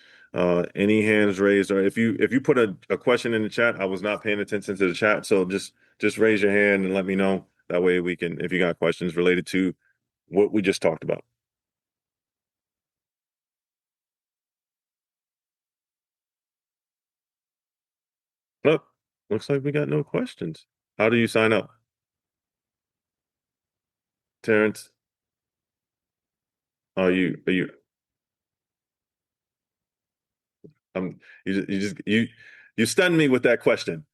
Any hands raised, or if you put a question in the chat, I was not paying attention to the chat, so just raise your hand and let me know. That way we can, if you got questions related to what we just talked about. Oh, looks like we got no questions. How do you sign up? Terrence, are you you stunned me with that question.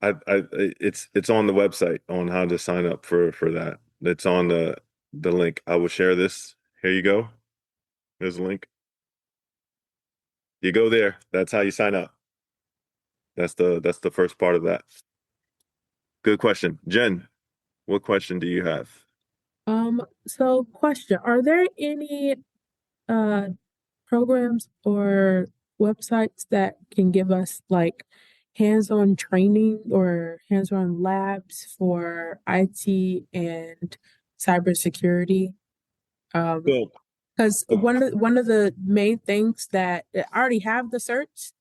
It's on the website on how to sign up for that. It's on the link. I will share this. Here you go. There's a link. You go there. That's how you sign up. That's the first part of that. Good question. Jen, what question do you have? So question, are there any programs or websites that can give us like hands-on training or hands-on labs for IT and cybersecurity? Well, Because one of the main things that I already have the certs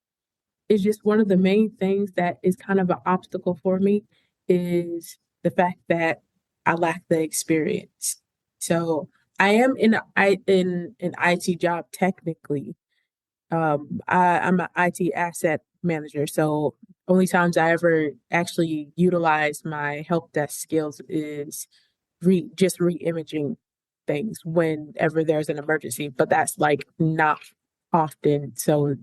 is just one of the main things that is kind of an obstacle for me is the fact that I lack the experience. So I am in an IT job technically. I'm an IT asset manager, so only times I ever actually utilize my help desk skills is just re-imaging things whenever there's an emergency, but that's like not often. So,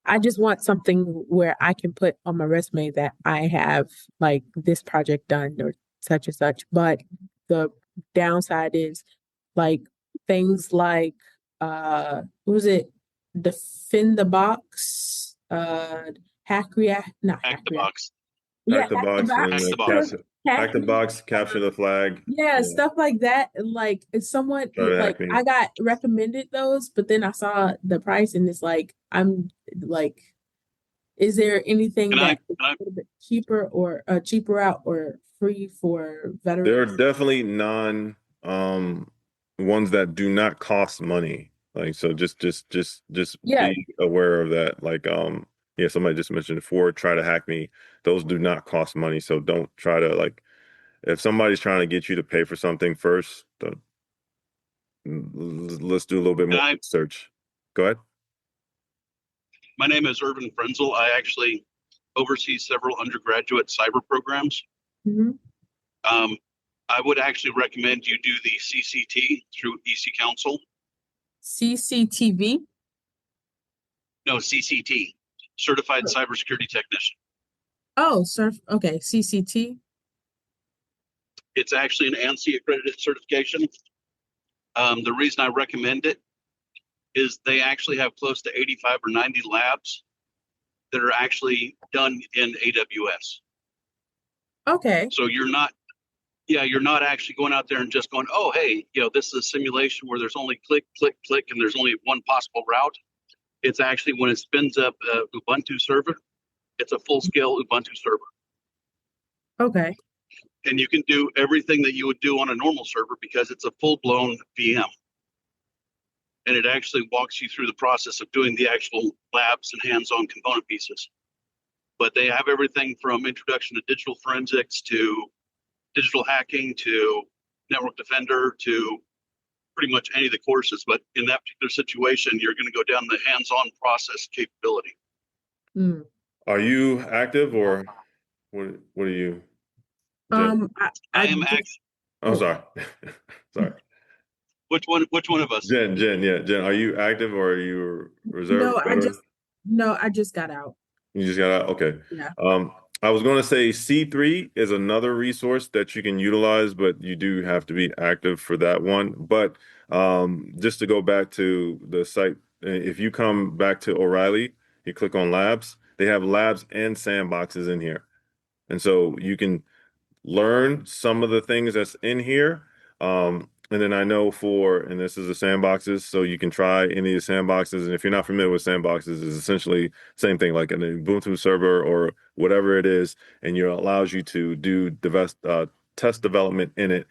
I just want something where I can put on my resume that I have like this project done or such and such. But the downside is like things like what was it? Defend the box, hack react, not Hack hack the react. box. Yeah, hack the box and Hack the box. hack the box, capture the flag. yeah, stuff like that. Like if someone Try to like hack me. I got recommended those, but then I saw the price and it's like I'm like, is there anything Can that I, is can I, a little bit cheaper or cheaper out or free for There are veterans? definitely ones that do not cost money. Like so just Yeah, be aware of that. Like yeah, somebody just mentioned before, try to hack me. Those do not cost money. So don't try to like if somebody's trying to get you to pay for something first, let's do a little bit more research. Go ahead. my name is Irvin Frenzel. I actually oversee several undergraduate cyber programs. mhm. I would actually recommend you do the CCT through EC Council. CCTV. No, CCT, Certified Cybersecurity Technician. Oh, okay, CCT. It's actually an ANSI accredited certification. The reason I recommend it is they actually have close to 85 or 90 labs that are actually done in AWS. Okay. So you're not actually going out there and just going, oh, hey, this is a simulation where there's only click, click, click, and there's only one possible route. It's actually when it spins up Ubuntu server, it's a full-scale Ubuntu server. Okay. And you can do everything that you would do on a normal server because it's a full-blown VM. And it actually walks you through the process of doing the actual labs and hands-on component pieces. But they have everything from introduction to digital forensics to digital hacking to network defender to pretty much any of the courses, but in that particular situation, you're going to go down the hands-on process capability. Mm. Are you active or what are you? Jen? I am actually. Oh, sorry. Sorry. Which one of us? Jen, yeah, Jen, are you active or are you reserved? I just got out. You just got out? Okay. Yeah. I was going to say C3 is another resource that you can utilize, but you do have to be active for that one. But just to go back to the site, if you come back to O'Reilly, you click on labs, they have labs and sandboxes in here. And so you can learn some of the things that's in here. And then I know and this is the sandboxes, so you can try any of the sandboxes. And if you're not familiar with sandboxes, it's essentially same thing like an Ubuntu server or whatever it is, and it allows you to do test development in it,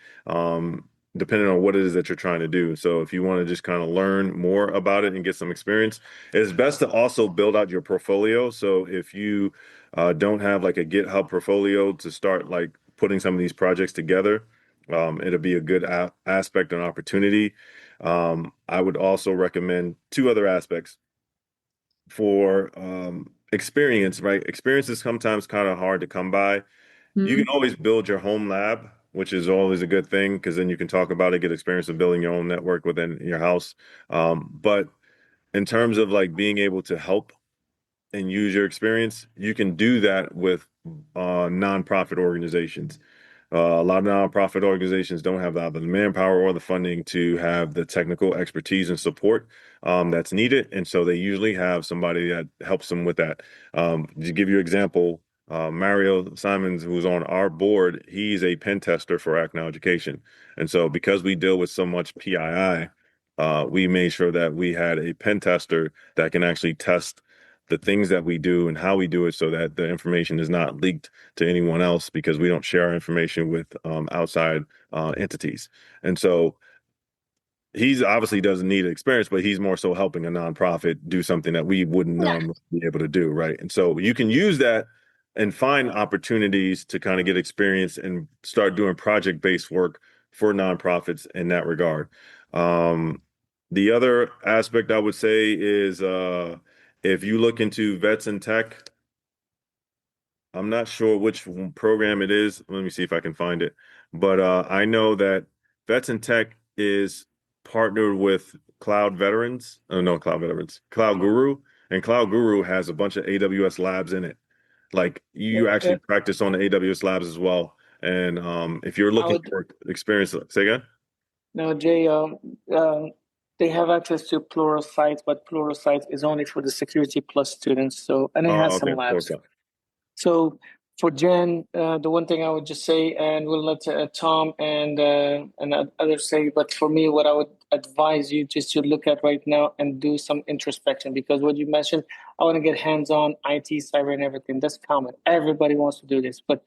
depending on what it is that you're trying to do. So if you want to just kind of learn more about it and get some experience, it's best to also build out your portfolio. So if you don't have like a GitHub portfolio to start like putting some of these projects together, it'll be a good aspect and opportunity. I would also recommend two other aspects for experience, right? Experience is sometimes kind of hard to come by. You can always build your home lab, which is always a good thing because then you can talk about it, get experience of building your own network within your house. But in terms of like being able to help and use your experience, you can do that with nonprofit organizations. A lot of nonprofit organizations don't have either the manpower or the funding to have the technical expertise and support that's needed. And so they usually have somebody that helps them with that. To give you an example, Mario Simons, who's on our board, he's a pen tester for Act Now Education. And so because we deal with so much PII, we made sure that we had a pen tester that can actually test the things that we do and how we do it so that the information is not leaked to anyone else because we don't share our information with outside entities. And so he's obviously doesn't need experience, but he's more so helping a nonprofit do something that we wouldn't be able to do, right? And so you can use that and find opportunities to kind of get experience and start doing project-based work for nonprofits in that regard. The other aspect I would say is if you look into Vets in Tech, I'm not sure which program it is. Let me see if I can find it. But I know that Vets in Tech is partnered with Cloud Veterans. Oh, no, Cloud Veterans. Cloud Guru. And Cloud Guru has a bunch of AWS labs in it. Like you actually practice on the AWS labs as well. And if you're looking for experience, say again? No, Jay, they have access to Plural Sites, but Plural Sites is only for the Security Plus students. So, and it has some labs. Okay. So for Jen, the one thing I would just say, and we'll let Tom and others say, but for me, what I would advise you just to look at right now and do some introspection, because what you mentioned, I want to get hands-on IT, cyber, and everything. That's common. Everybody wants to do this. But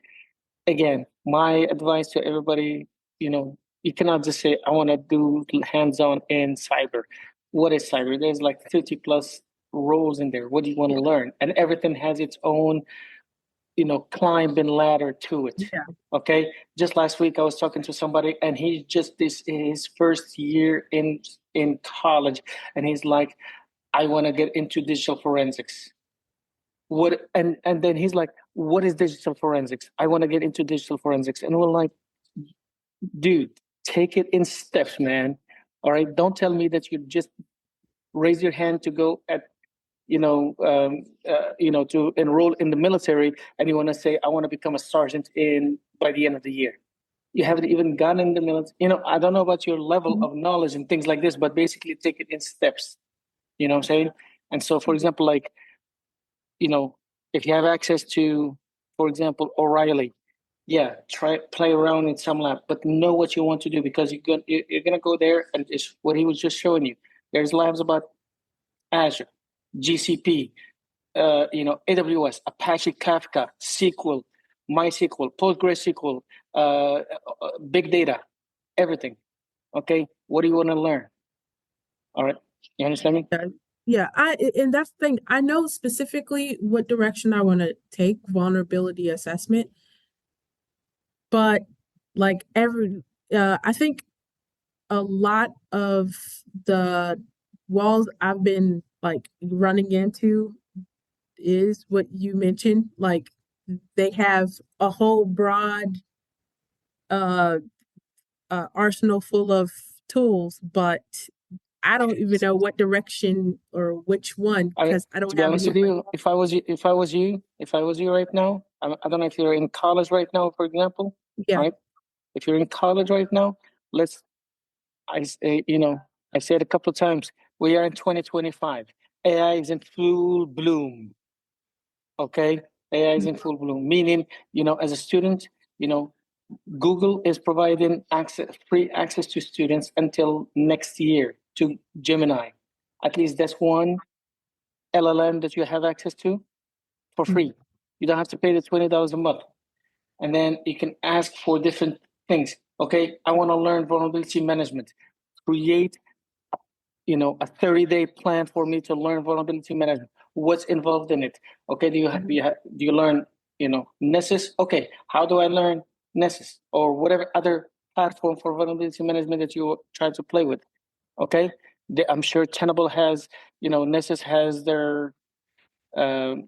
again, my advice to everybody, you cannot just say, I want to do hands-on in cyber. What is cyber? There's like 50 plus roles in there. What do you want to learn? And everything has its own climbing ladder to it. Yeah. Okay. Just last week I was talking to somebody and he's just this his first year in college, and he's like, I want to get into digital forensics. What and then he's like, what is digital forensics? I want to get into digital forensics. And we're like, dude, take it in steps, man. All right. Don't tell me that you just raise your hand to go at to enroll in the military, and you want to say, I want to become a sergeant by the end of the year. You haven't even gotten in the military. I don't know about your level of knowledge and things like this, but basically take it in steps. You know what I'm saying? And so, for example, like, if you have access to, for example, O'Reilly, play around in some lab, but know what you want to do, because you're gonna go there, and it's what he was just showing you. There's labs about Azure, GCP, AWS, Apache Kafka, SQL, MySQL, PostgreSQL, big data, everything. Okay, what do you want to learn? All right, you understand me? Yeah, and that's the thing. I know specifically what direction I want to take, vulnerability assessment, but like I think a lot of the walls I've been like running into is what you mentioned. Like they have a whole broad uh, arsenal full of tools, but I don't even know what direction or which one because I To don't be have honest any. with you, if I was you right now, I don't know if you're in college right now, for example, Yeah. right? If you're in college right now, let's, I said a couple of times, we are in 2025. AI is in full bloom. Okay, AI is in full bloom, meaning, as a student, Google is providing free access to students until next year to Gemini. At least that's one LLM that you have access to for free. You don't have to pay the $20 a month. And then you can ask for different things. Okay, I want to learn vulnerability management. Create, a 30-day plan for me to learn vulnerability management. What's involved in it? Okay, do you learn, Nessus? Okay, how do I learn Nessus or whatever other platform for vulnerability management that you try to play with? Okay, I'm sure Tenable has, Nessus has their free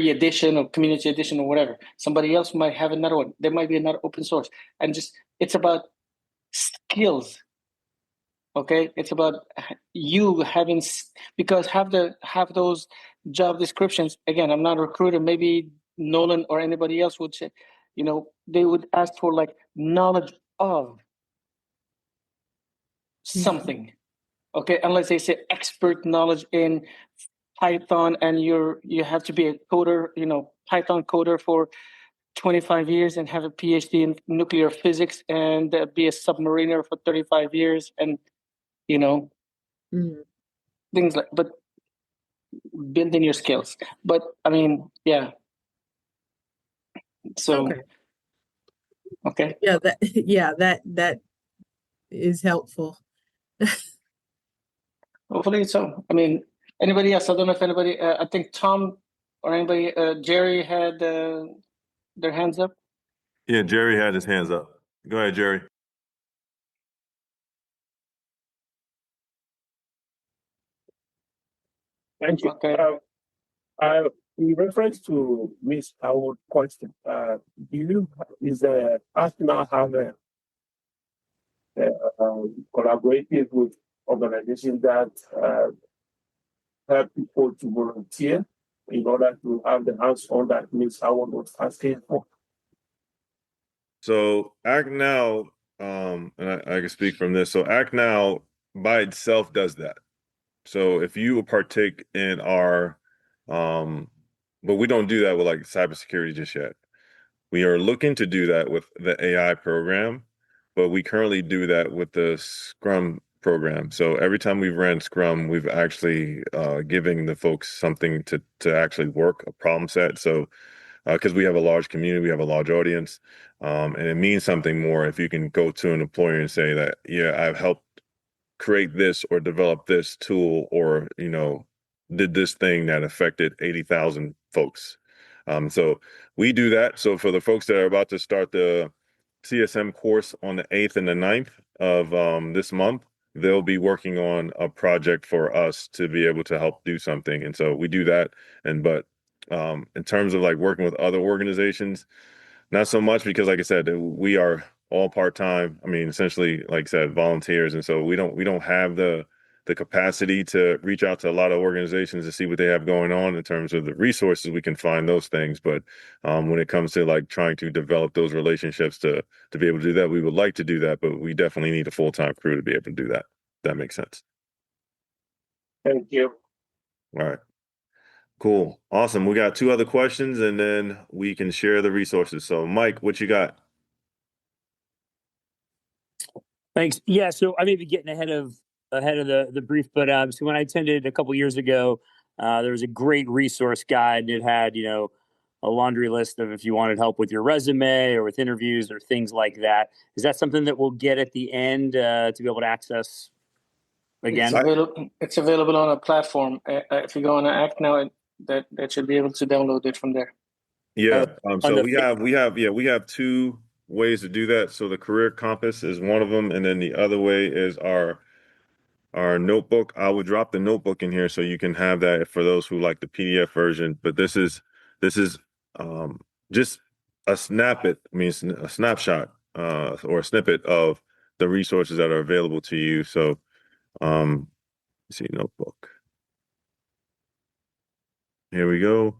edition or community edition or whatever. Somebody else might have another one. There might be another open source, and just it's about skills. Okay, it's about you having, because have those job descriptions. Again, I'm not a recruiter. Maybe Nolan or anybody else would say, they would ask for like knowledge of something. Okay, unless they say expert knowledge in Python, and you have to be a coder, Python coder for 25 years and have a PhD in nuclear physics and be a submariner for 35 years, and things like, but building your skills. But I mean, yeah. So okay. Yeah, that is helpful. Hopefully so. I mean, anybody else? I don't know if anybody. I think Tom or anybody. Jerry had their hands up. Yeah, Jerry had his hands up. Go ahead, Jerry. Thank you. Okay. In reference to Miss Howard question, Ask Now have a collaborative with organizations that help people to volunteer in order to have the hands-on that Miss Howard was asking for? So Act Now, and I can speak from this. So Act Now by itself does that. So if you will partake in our, but we don't do that with like cybersecurity just yet. We are looking to do that with the AI program, but we currently do that with the Scrum program. So every time we've ran Scrum, we've actually giving the folks something to actually work, a problem set. So because we have a large community, we have a large audience, and it means something more if you can go to an employer and say that, yeah, I've helped create this or develop this tool or, did this thing that affected 80,000 folks. So we do that. So for the folks that are about to start the CSM course on the 8th and the 9th of this month, they'll be working on a project for us to be able to help do something. And so we do that. But in terms of like working with other organizations, not so much, because like I said, we are all part-time. I mean, essentially, like I said, volunteers. And so we don't have the capacity to reach out to a lot of organizations to see what they have going on in terms of the resources. We can find those things. But when it comes to like trying to develop those relationships to be able to do that, we would like to do that, but we definitely need a full-time crew to be able to do that. That makes sense. Thank you. All right. Cool. Awesome. We got two other questions and then we can share the resources. So Mike, what you got? Thanks. Yeah, so I may be getting ahead of the brief, but so when I attended a couple years ago, there was a great resource guide. It had, a laundry list of if you wanted help with your resume or with interviews or things like that. Is that something that we'll get at the end to be able to access again? It's available on a platform. If you go on Act Now, that should be able to download it from there. Yeah. So we have two ways to do that. So the career compass is one of them, and then the other way is our notebook. I would drop the notebook in here so you can have that for those who like the PDF version. But this is just a a snapshot or a snippet of the resources that are available to you. So let's see, notebook. Here we go.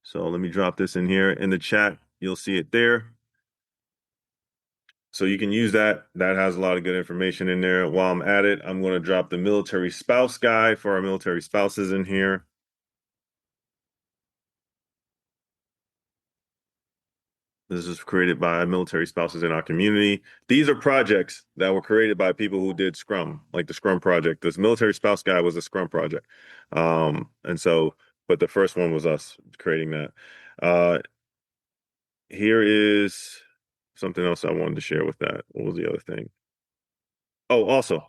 So let me drop this in here in the chat. You'll see it there. So you can use that. That has a lot of good information in there. While I'm at it, I'm going to drop the military spouse guide for our military spouses in here. This is created by military spouses in our community. These are projects that were created by people who did Scrum, like the Scrum project. This military spouse guide was a Scrum project. But the first one was us creating that. Here is something else I wanted to share with that. What was the other thing? Oh, also,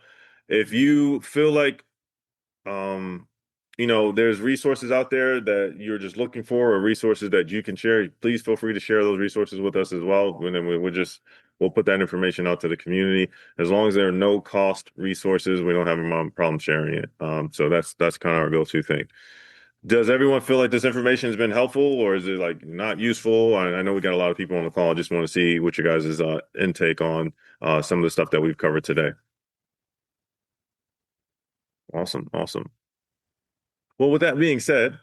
if you feel like there's resources out there that you're just looking for or resources that you can share, please feel free to share those resources with us as well. And then we'll put that information out to the community. As long as there are no cost resources, we don't have a problem sharing it. So that's kind of our go-to thing. Does everyone feel like this information has been helpful, or is it like not useful? I know we got a lot of people on the call. I just want to see what you guys' intake on some of the stuff that we've covered today. Awesome. Well, with that being said,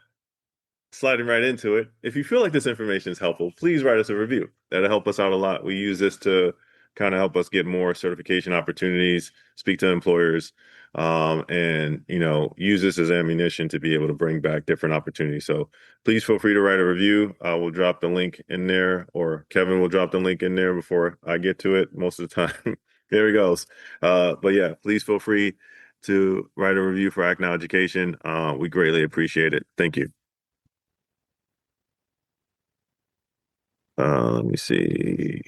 sliding right into it, if you feel like this information is helpful, please write us a review. That'll help us out a lot. We use this to kind of help us get more certification opportunities, speak to employers, and use this as ammunition to be able to bring back different opportunities. So please feel free to write a review. We'll drop the link in there, or Kevin will drop the link in there before I get to it most of the time. There he goes. But yeah, please feel free to write a review for Act Now Education. We greatly appreciate it. Thank you. Let me see.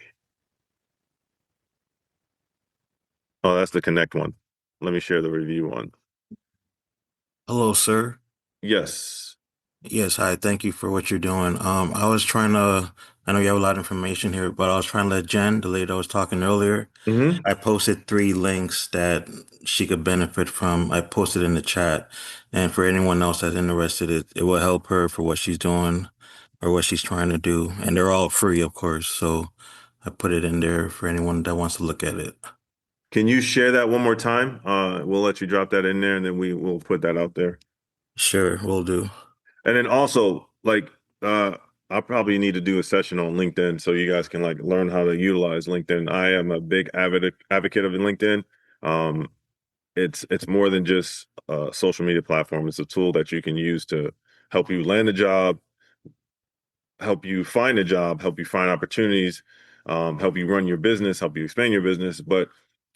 Oh, that's the Connect one. Let me share the review one. Hello, sir. Yes. Yes, hi. Thank you for what you're doing. I was trying to, I know you have a lot of information here, but I was trying to let Jen, the lady I was talking earlier, I posted 3 links that she could benefit from. I posted in the chat. And for anyone else that's interested, it will help her for what she's doing or what she's trying to do. And they're all free, of course. So I put it in there for anyone that wants to look at it. Can you share that one more time? We'll let you drop that in there, and then we will put that out there. Sure, will do. And then also, I probably need to do a session on LinkedIn so you guys can learn how to utilize LinkedIn. I am a big advocate of LinkedIn. It's more than just a social media platform. It's a tool that you can use to help you land a job, help you find a job, help you find opportunities, help you run your business, help you expand your business. But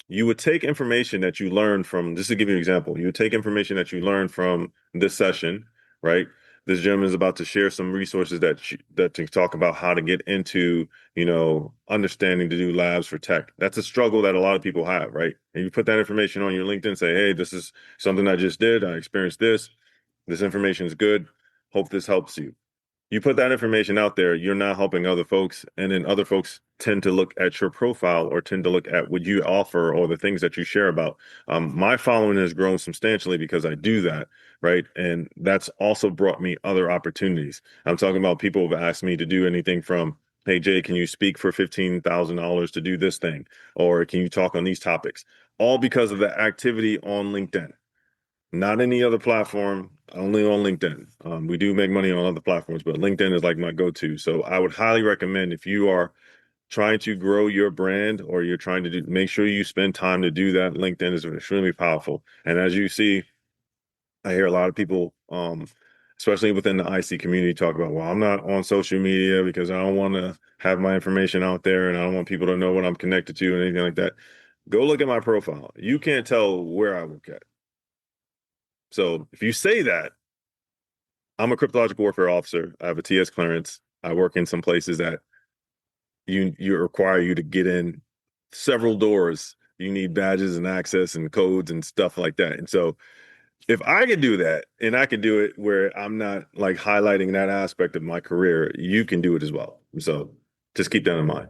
you would take information that you learned from, just to give you an example, you would take information that you learned from this session, right? This gentleman is about to share some resources that to talk about how to get into, understanding to do labs for tech. That's a struggle that a lot of people have, right? And you put that information on your LinkedIn, say, hey, this is something I just did. I experienced this. This information is good. Hope this helps you. You put that information out there, you're not helping other folks. And then other folks tend to look at your profile or tend to look at what you offer or the things that you share about. My following has grown substantially because I do that, right? And that's also brought me other opportunities. I'm talking about people have asked me to do anything from, hey, Jay, can you speak for $15,000 to do this thing? Or can you talk on these topics? All because of the activity on LinkedIn. Not any other platform, only on LinkedIn. We do make money on other platforms, but LinkedIn is like my go-to. So I would highly recommend, if you are trying to grow your brand or you're trying to make sure you spend time to do that. LinkedIn is extremely powerful. And as you see, I hear a lot of people, especially within the IC community, talk about, well, I'm not on social media because I don't want to have my information out there and I don't want people to know what I'm connected to and anything like that. Go look at my profile. You can't tell where I work at. So if you say that, I'm a cryptological warfare officer. I have a TS clearance. I work in some places that you require you to get in several doors. You need badges and access and codes and stuff like that. And so if I could do that and I could do it where I'm not highlighting that aspect of my career, you can do it as well. So just keep that in mind.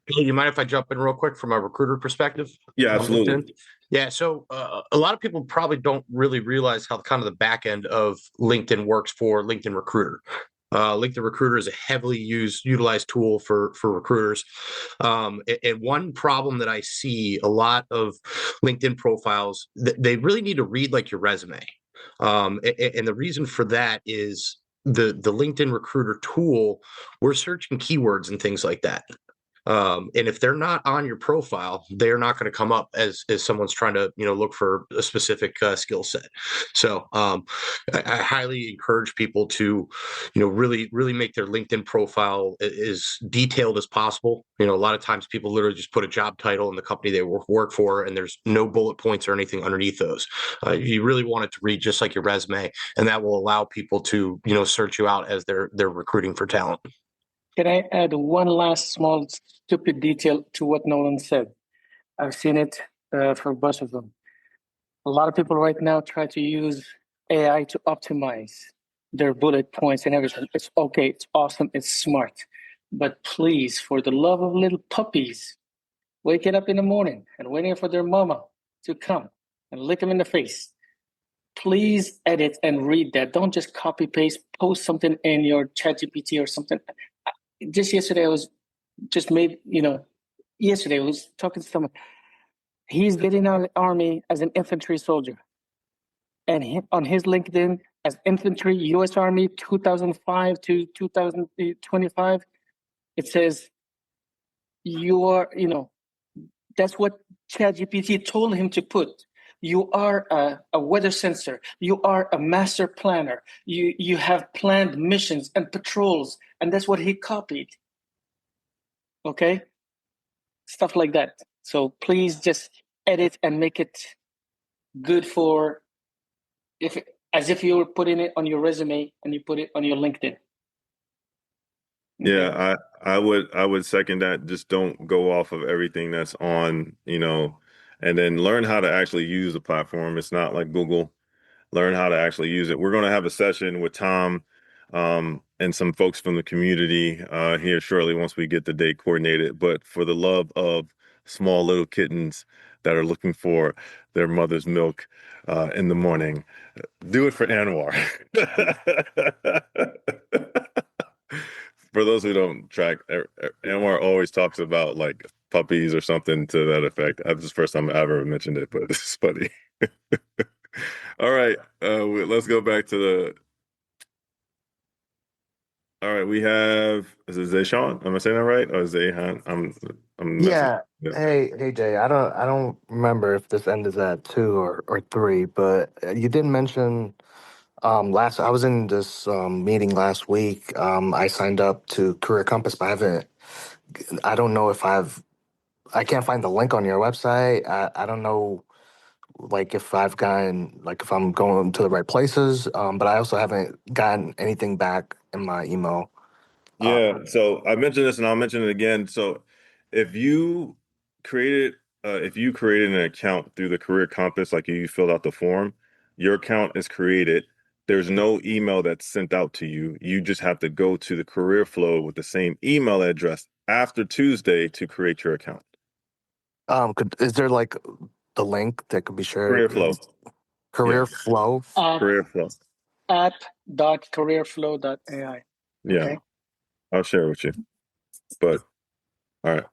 Hey, you mind if I jump in real quick from a recruiter perspective? Yeah, on absolutely. LinkedIn? Yeah, so a lot of people probably don't really realize how kind of the back end of LinkedIn works for LinkedIn Recruiter. LinkedIn Recruiter is a heavily utilized tool for recruiters. And one problem that I see a lot of LinkedIn profiles, they really need to read like your resume. And the reason for that is the LinkedIn Recruiter tool, we're searching keywords and things like that. And if they're not on your profile, they're not going to come up as someone's trying to look for a specific skill set. So I highly encourage people to really make their LinkedIn profile as detailed as possible. A lot of times people literally just put a job title and the company they work for, and there's no bullet points or anything underneath those. You really want it to read just like your resume, and that will allow people to search you out as they're recruiting for talent. Can I add one last small stupid detail to what Nolan said? I've seen it for both of them. A lot of people right now try to use AI to optimize their bullet points and everything. It's okay, it's awesome, it's smart. But please, for the love of little puppies, waking up in the morning and waiting for their mama to come and lick them in the face. Please edit and read that. Don't just copy paste, post something in your ChatGPT or something. Just yesterday, I was yesterday I was talking to someone. He's getting out of the army as an infantry soldier. And on his LinkedIn, as infantry, U.S. Army, 2005 to 2025, it says, that's what ChatGPT told him to put. You are a weather sensor. You are a master planner. You have planned missions and patrols, and that's what he copied. Okay? Stuff like that. So please just edit and make it good for as if you were putting it on your resume and you put it on your LinkedIn. Yeah, I would second that. Just don't go off of everything that's on, and then learn how to actually use the platform. It's not like Google. Learn how to actually use it. We're going to have a session with Tom and some folks from the community here shortly once we get the date coordinated. But for the love of small little kittens that are looking for their mother's milk in the morning, do it for Anwar. For those who don't track, Anwar always talks about like puppies or something to that effect. That's the first time I ever mentioned it, but this is funny. All right, let's go back to the. All right, we have. Is it Zayshawn? Am I saying that right? Or Zayhan? I'm Yeah. yeah. Hey Jay. I don't remember if this ended at 2 or 3, but you did mention last. I was in this meeting last week. I signed up to Career Compass, but I don't know if I can't find the link on your website. I don't know like if if I'm going to the right places. But I also haven't gotten anything back in my email. Yeah, so I mentioned this and I'll mention it again. So if you created an account through the Career Compass, like you filled out the form, your account is created. There's no email that's sent out to you. You just have to go to the career flow with the same email address after Tuesday to create your account. Is there like the link that could be shared? Career flow. Career Yeah. flow. Career flow. App.careerflow.ai. Yeah. Okay. I'll share it with you. But all right.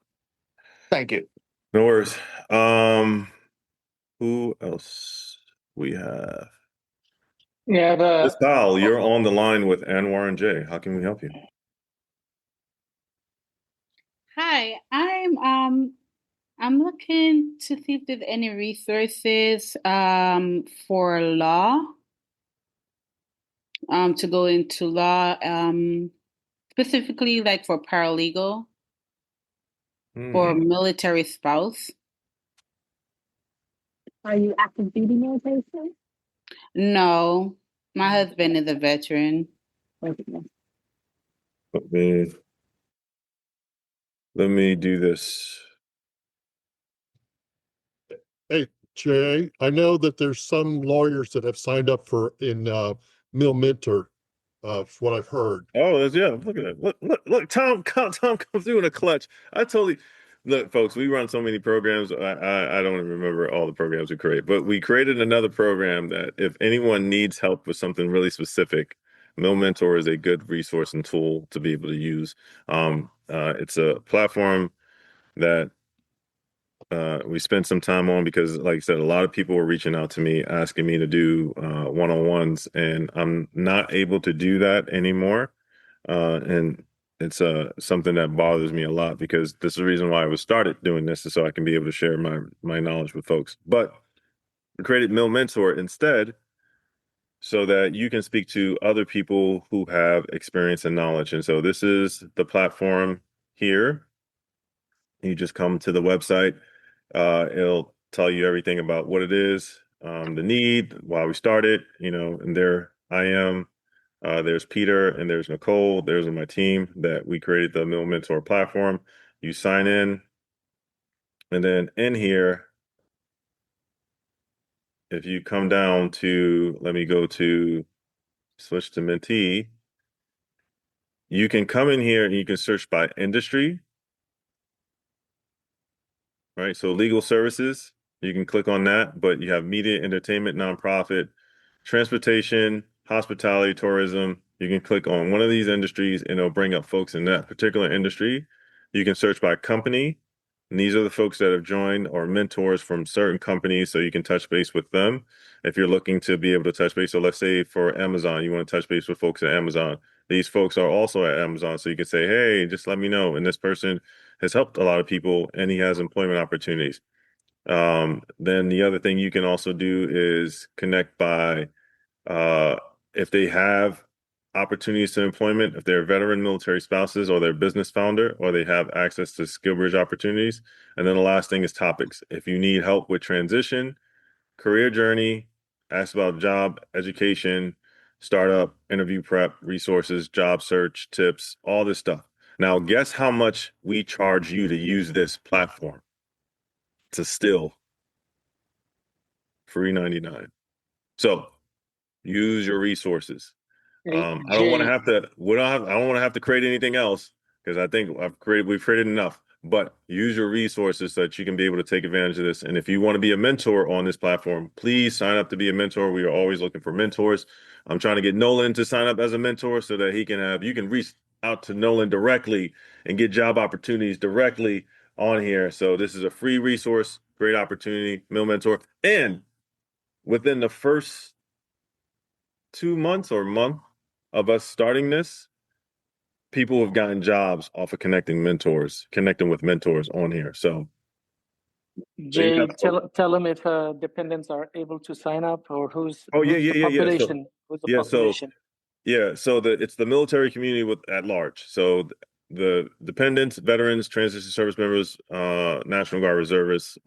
Thank you. No worries. Who else we have? Yeah, Miss Powell, you're on the line with Anwar and Jay. How can we help you? Hi, I'm looking to see if there's any resources for law, to go into law, specifically like for paralegal or military spouse. Are you active duty military spouse? No, my husband is a veteran. Let me do this. Hey, Jay, I know that there's some lawyers that have signed up in Mill Mentor, from what I've heard. Oh, yeah, look at that. Look, Tom come through in a clutch. I totally Look, folks, we run so many programs. I don't even remember all the programs we create, but we created another program that if anyone needs help with something really specific, Mill Mentor is a good resource and tool to be able to use. It's a platform that we spent some time on because, like I said, a lot of people were reaching out to me asking me to do one-on-ones, and I'm not able to do that anymore. And it's something that bothers me a lot because this is the reason why I was started doing this is so I can be able to share my knowledge with folks. But we created Mill Mentor instead so that you can speak to other people who have experience and knowledge. And so this is the platform here. You just come to the website. It'll tell you everything about what it is, the need, why we started, and there I am. There's Peter and there's Nicole. There's my team that we created the Mill Mentor platform. You sign in, and then in here, if you come down to, let me go to switch to Mentee, you can come in here and you can search by industry, right? So legal services, you can click on that, but you have media, entertainment, nonprofit, transportation, hospitality, tourism. You can click on one of these industries and it'll bring up folks in that particular industry. You can search by company. And these are the folks that have joined or mentors from certain companies, so you can touch base with them if you're looking to be able to touch base. So let's say for Amazon, you want to touch base with folks at Amazon. These folks are also at Amazon, so you can say, hey, just let me know. And this person has helped a lot of people and he has employment opportunities. Then the other thing you can also do is connect by if they have opportunities to employment, if they're veteran military spouses or they're business founder, or they have access to skill bridge opportunities. And then the last thing is topics. If you need help with transition, career journey, ask about job, education, startup, interview prep, resources, job search, tips, all this stuff. Now, guess how much we charge you to use this platform? It's still free 99. So use your resources. Hey, I don't want to Jay, have to. I don't want to have to create anything else because I think we've created enough. But use your resources so that you can be able to take advantage of this. And if you want to be a mentor on this platform, please sign up to be a mentor. We are always looking for mentors. I'm trying to get Nolan to sign up as a mentor so that you can reach out to Nolan directly and get job opportunities directly on here. So this is a free resource, great opportunity, Mill Mentor. And within the first 2 months or month of us starting this, people have gotten jobs off of connecting with mentors on here. So there you Jay, have it. tell them if dependents are able to sign up or who's Oh yeah, who's yeah, the yeah, yeah. So population? Who's the yeah, population? it's the military community at large. So the dependents, veterans, transition service members, National Guard reservists,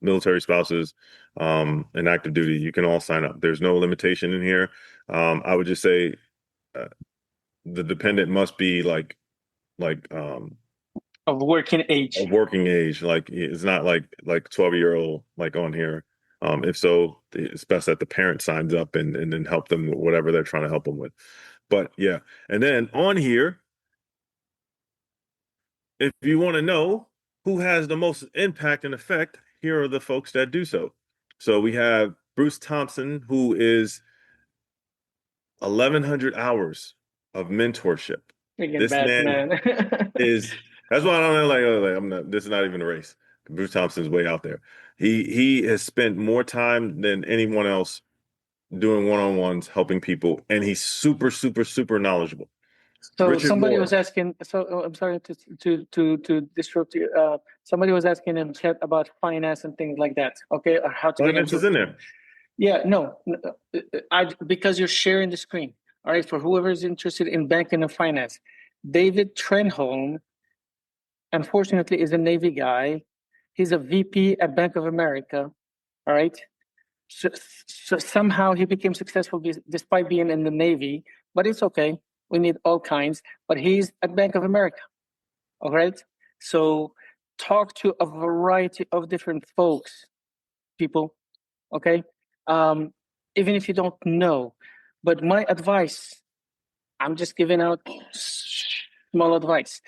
military spouses, and active duty. You can all sign up. There's no limitation in here. I would just say the dependent must be like Of working age. a working age. Like it's not like 12-year-old like on here. If so, it's best that the parent signs up and then help them with whatever they're trying to help them with. But yeah, and then on here, if you want to know who has the most impact and effect, here are the folks that do so. So we have Bruce Thompson, who is 1,100 hours of mentorship. Again, This man Batman. that's why I don't know, I'm not, this is not even a race. Bruce Thompson's way out there. He has spent more time than anyone else doing one-on-ones, helping people, and he's super, super, super knowledgeable. So Richard somebody Moore. was asking. So I'm sorry to disrupt you. Somebody was asking in chat about finance and things like that. Okay, or how to get Finance into. is in there. Yeah, no, because you're sharing the screen. All right, for whoever is interested in banking and finance, David Trenholm, unfortunately, is a Navy guy. He's a VP at Bank of America. All right, so somehow he became successful despite being in the Navy, but it's okay. We need all kinds. But he's at Bank of America. All right, so talk to a variety of different people. Okay. Even if you don't know. But my advice, I'm just giving out small advice.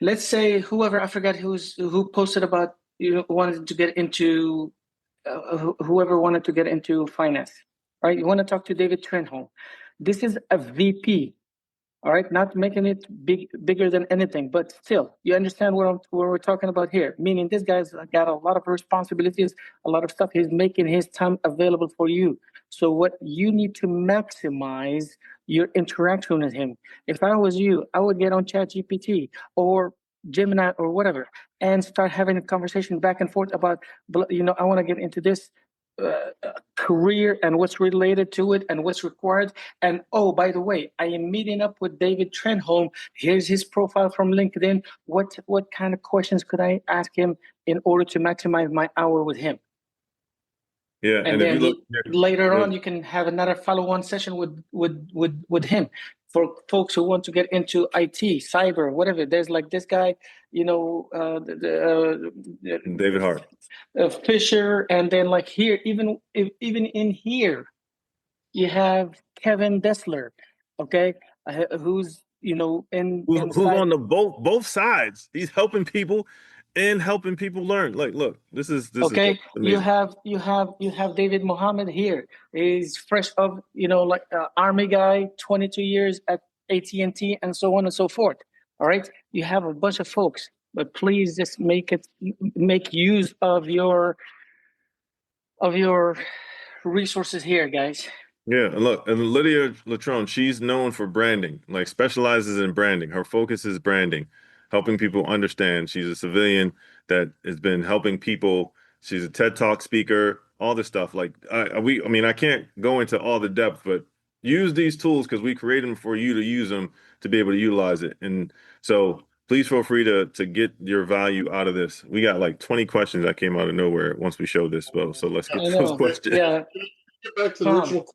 let's say whoever, I forgot who posted about, wanted to get into, whoever wanted to get into finance, right? You want to talk to David Trenholm. This is a VP. All right, not making it bigger than anything, but still, you understand what we're talking about here. Meaning, this guy's got a lot of responsibilities, a lot of stuff. He's making his time available for you. So, what you need to maximize your interaction with him. If I was you, I would get on ChatGPT or Gemini or whatever, and start having a conversation back and forth about, I want to get into this career and what's related to it and what's required. And oh, by the way, I am meeting up with David Trenholm. Here's his profile from LinkedIn. What kind of questions could I ask him in order to maximize my hour with him? Yeah, and then if you look later on, you can have another follow-on session with him. For folks who want to get into IT, cyber, whatever, there's like this guy, David Hart, Fisher, and then like here, even in here, you have Kevin Dessler, okay, who's who's on the both sides. He's helping people and helping people learn. Like, look, this is okay. You have David Mohammed here. He's fresh of Army guy, 22 years at AT&T, and so on and so forth. All right, you have a bunch of folks, but please just make use of your resources here, guys. Yeah, and look, and Lydia Latrone, she's known for branding, like specializes in branding. Her focus is branding, helping people understand. She's a civilian that has been helping people. She's a TED Talk speaker, all this stuff. Like I can't go into all the depth, but use these tools because we create them for you to use them to be able to utilize it. And so please feel free to get your value out of this. We got like 20 questions that came out of nowhere once we showed this, Bo. So let's get to those questions. Yeah. Get back to the original.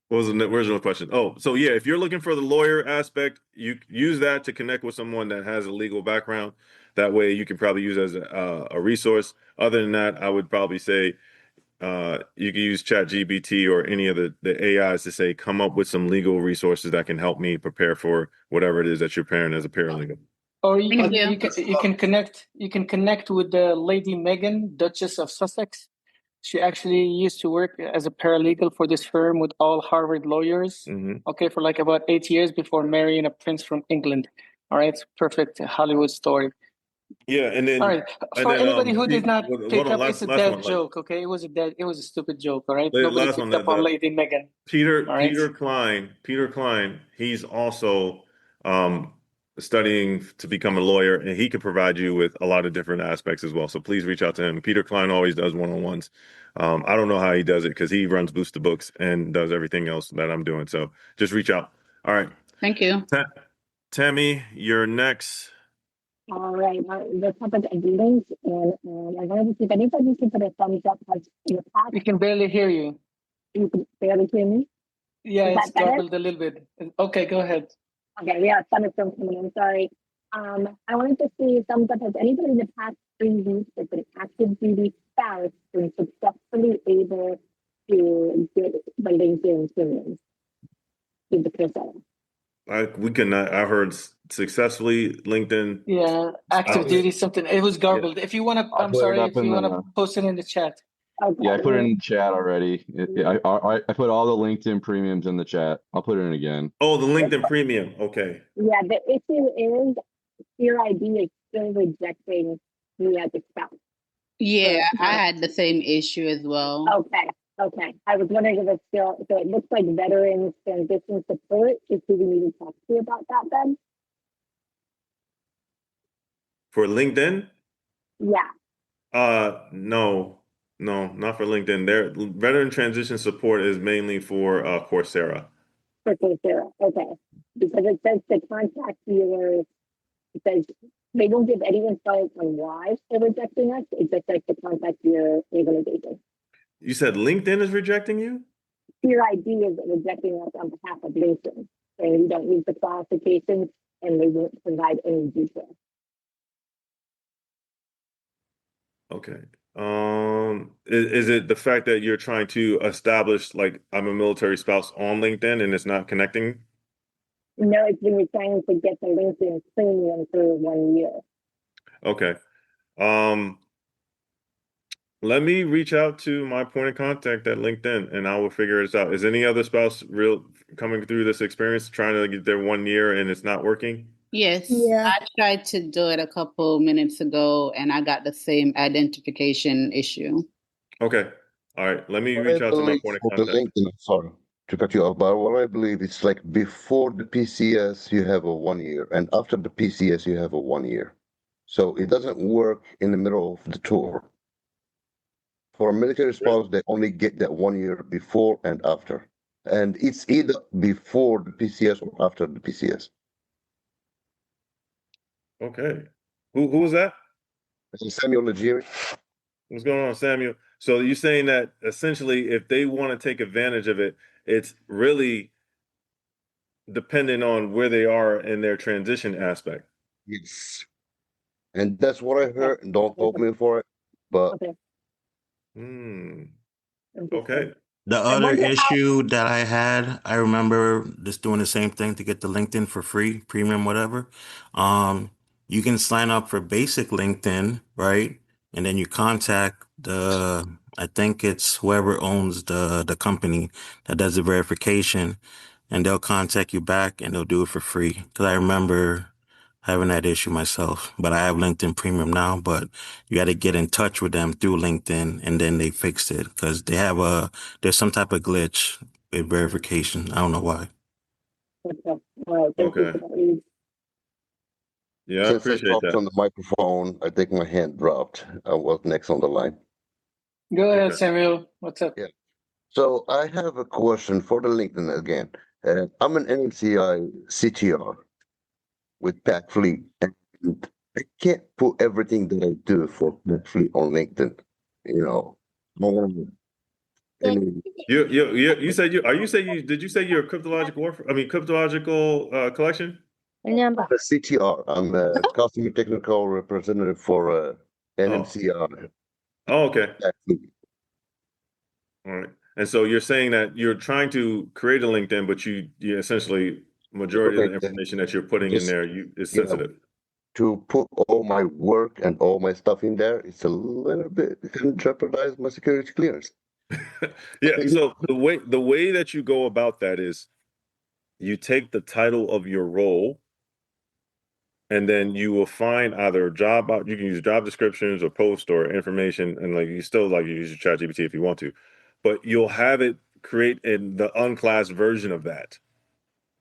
What was the original question? Oh, so yeah, if you're looking for the lawyer aspect, you use that to connect with someone that has a legal background. That way you can probably use it as a resource. Other than that, I would probably say you can use ChatGPT or any of the AIs to say, come up with some legal resources that can help me prepare for whatever it is that you're preparing as a paralegal. Or you can connect with the Lady Megan, Duchess of Sussex. She actually used to work as a paralegal for this firm with all Harvard lawyers. Okay, for like about 8 years before marrying a prince from England. All right, perfect Hollywood story. Yeah, and then all right, for anybody who did not pick up, it's a dead joke. Okay, it was a stupid joke. All right, nobody picked up on Lady Megan. Peter Klein. He's also studying to become a lawyer, and he could provide you with a lot of different aspects as well. So please reach out to him. Peter Klein always does one-on-ones. I don't know how he does it because he runs Boost the Books and does everything else that I'm doing. So just reach out. All right. Thank you. Tammy, you're next. All right. The topic of links, and I wanted to see if anybody can put a thumbs up. We can barely hear you. You can barely hear me? Yeah, it's garbled a little bit. Okay, go ahead. Okay, we have thunderstorm coming in. Sorry. I wanted to see thumbs up. Has anybody in the past 3 weeks that's an active duty spouse been successfully able to get the LinkedIn premiums? Give the person. I heard successfully LinkedIn. Yeah, active duty something. It was garbled. Yeah. If you want to, I'm sorry. If you want to post it in the chat. Okay. Yeah, I put it in the chat already. I put all the LinkedIn premiums in the chat. I'll put it in again. Oh, the LinkedIn premium. Okay. Yeah, the issue is your ID is still rejecting me as a spouse. Yeah, I had the same issue as well. Okay. I was wondering if it's still, so it looks like veterans transition support is who we need to talk to about that then. For LinkedIn? Yeah. No, not for LinkedIn. Their veteran transition support is mainly for Coursera. For Coursera, okay. Because it says to contact dealers, it says they don't give any insight on why they're rejecting us. It just says to contact your organization. You said LinkedIn is rejecting you? Your ID is rejecting us on behalf of LinkedIn. And you don't use the qualifications and they won't provide any details. Okay. Is it the fact that you're trying to establish like I'm a military spouse on LinkedIn and it's not connecting? No, it's when you're trying to get the LinkedIn premium for 1 year. Okay. Let me reach out to my point of contact at LinkedIn and I will figure this out. Is any other spouse real coming through this experience trying to get their 1 year and it's not working? Yes, Yeah. I tried to do it a couple minutes ago and I got the same identification issue. Okay. All right. Let me What I reach out to my believe point for of the contact. LinkedIn, sorry to cut you off, but what I believe it's like before the PCS you have a 1 year, and after the PCS you have a 1 year. So it doesn't work in the middle of the tour. For a military spouse, they only get that 1 year before and after, and it's either before the PCS or after the PCS. Okay. Who was that? Samuel Legere. What's going on, Samuel? So you're saying that essentially if they want to take advantage of it, it's really dependent on where they are in their transition aspect. Yes. And that's what I heard. And don't hold me for it, but Okay. The other issue that I had, I remember just doing the same thing to get the LinkedIn for free, premium, whatever. You can sign up for basic LinkedIn, right? And then you contact I think it's whoever owns the company that does the verification, and they'll contact you back and they'll do it for free. Because I remember having that issue myself, but I have LinkedIn Premium now, but you got to get in touch with them through LinkedIn and then they fixed it because there's some type of glitch with verification. I don't know why. Okay. Yeah, I since I appreciate talked that. on the microphone, I think my hand dropped. I was next on the line. Go ahead, Okay. Samuel. What's up? Yeah. So I have a question for the LinkedIn again. I'm an NMCI CTR with Pack Fleet, and I can't put everything that I do for Pack Fleet on LinkedIn. You know, any You said did you say you're a cryptological warfare? I mean cryptological collection? the CTR. I'm a customer technical representative for Oh. NMCI. Oh, okay. Pack Fleet. All right. And so you're saying that you're trying to create a LinkedIn, but you essentially majority of the information that you're putting in Just there is you know, sensitive. to put all my work and all my stuff in there, it's a little bit it can jeopardize my security clearance. Yeah. So the way that you go about that is you take the title of your role and then you will find either you can use job descriptions or post or information, and like you still like you use your chat GPT if you want to, but you'll have it create in the unclassed version of that.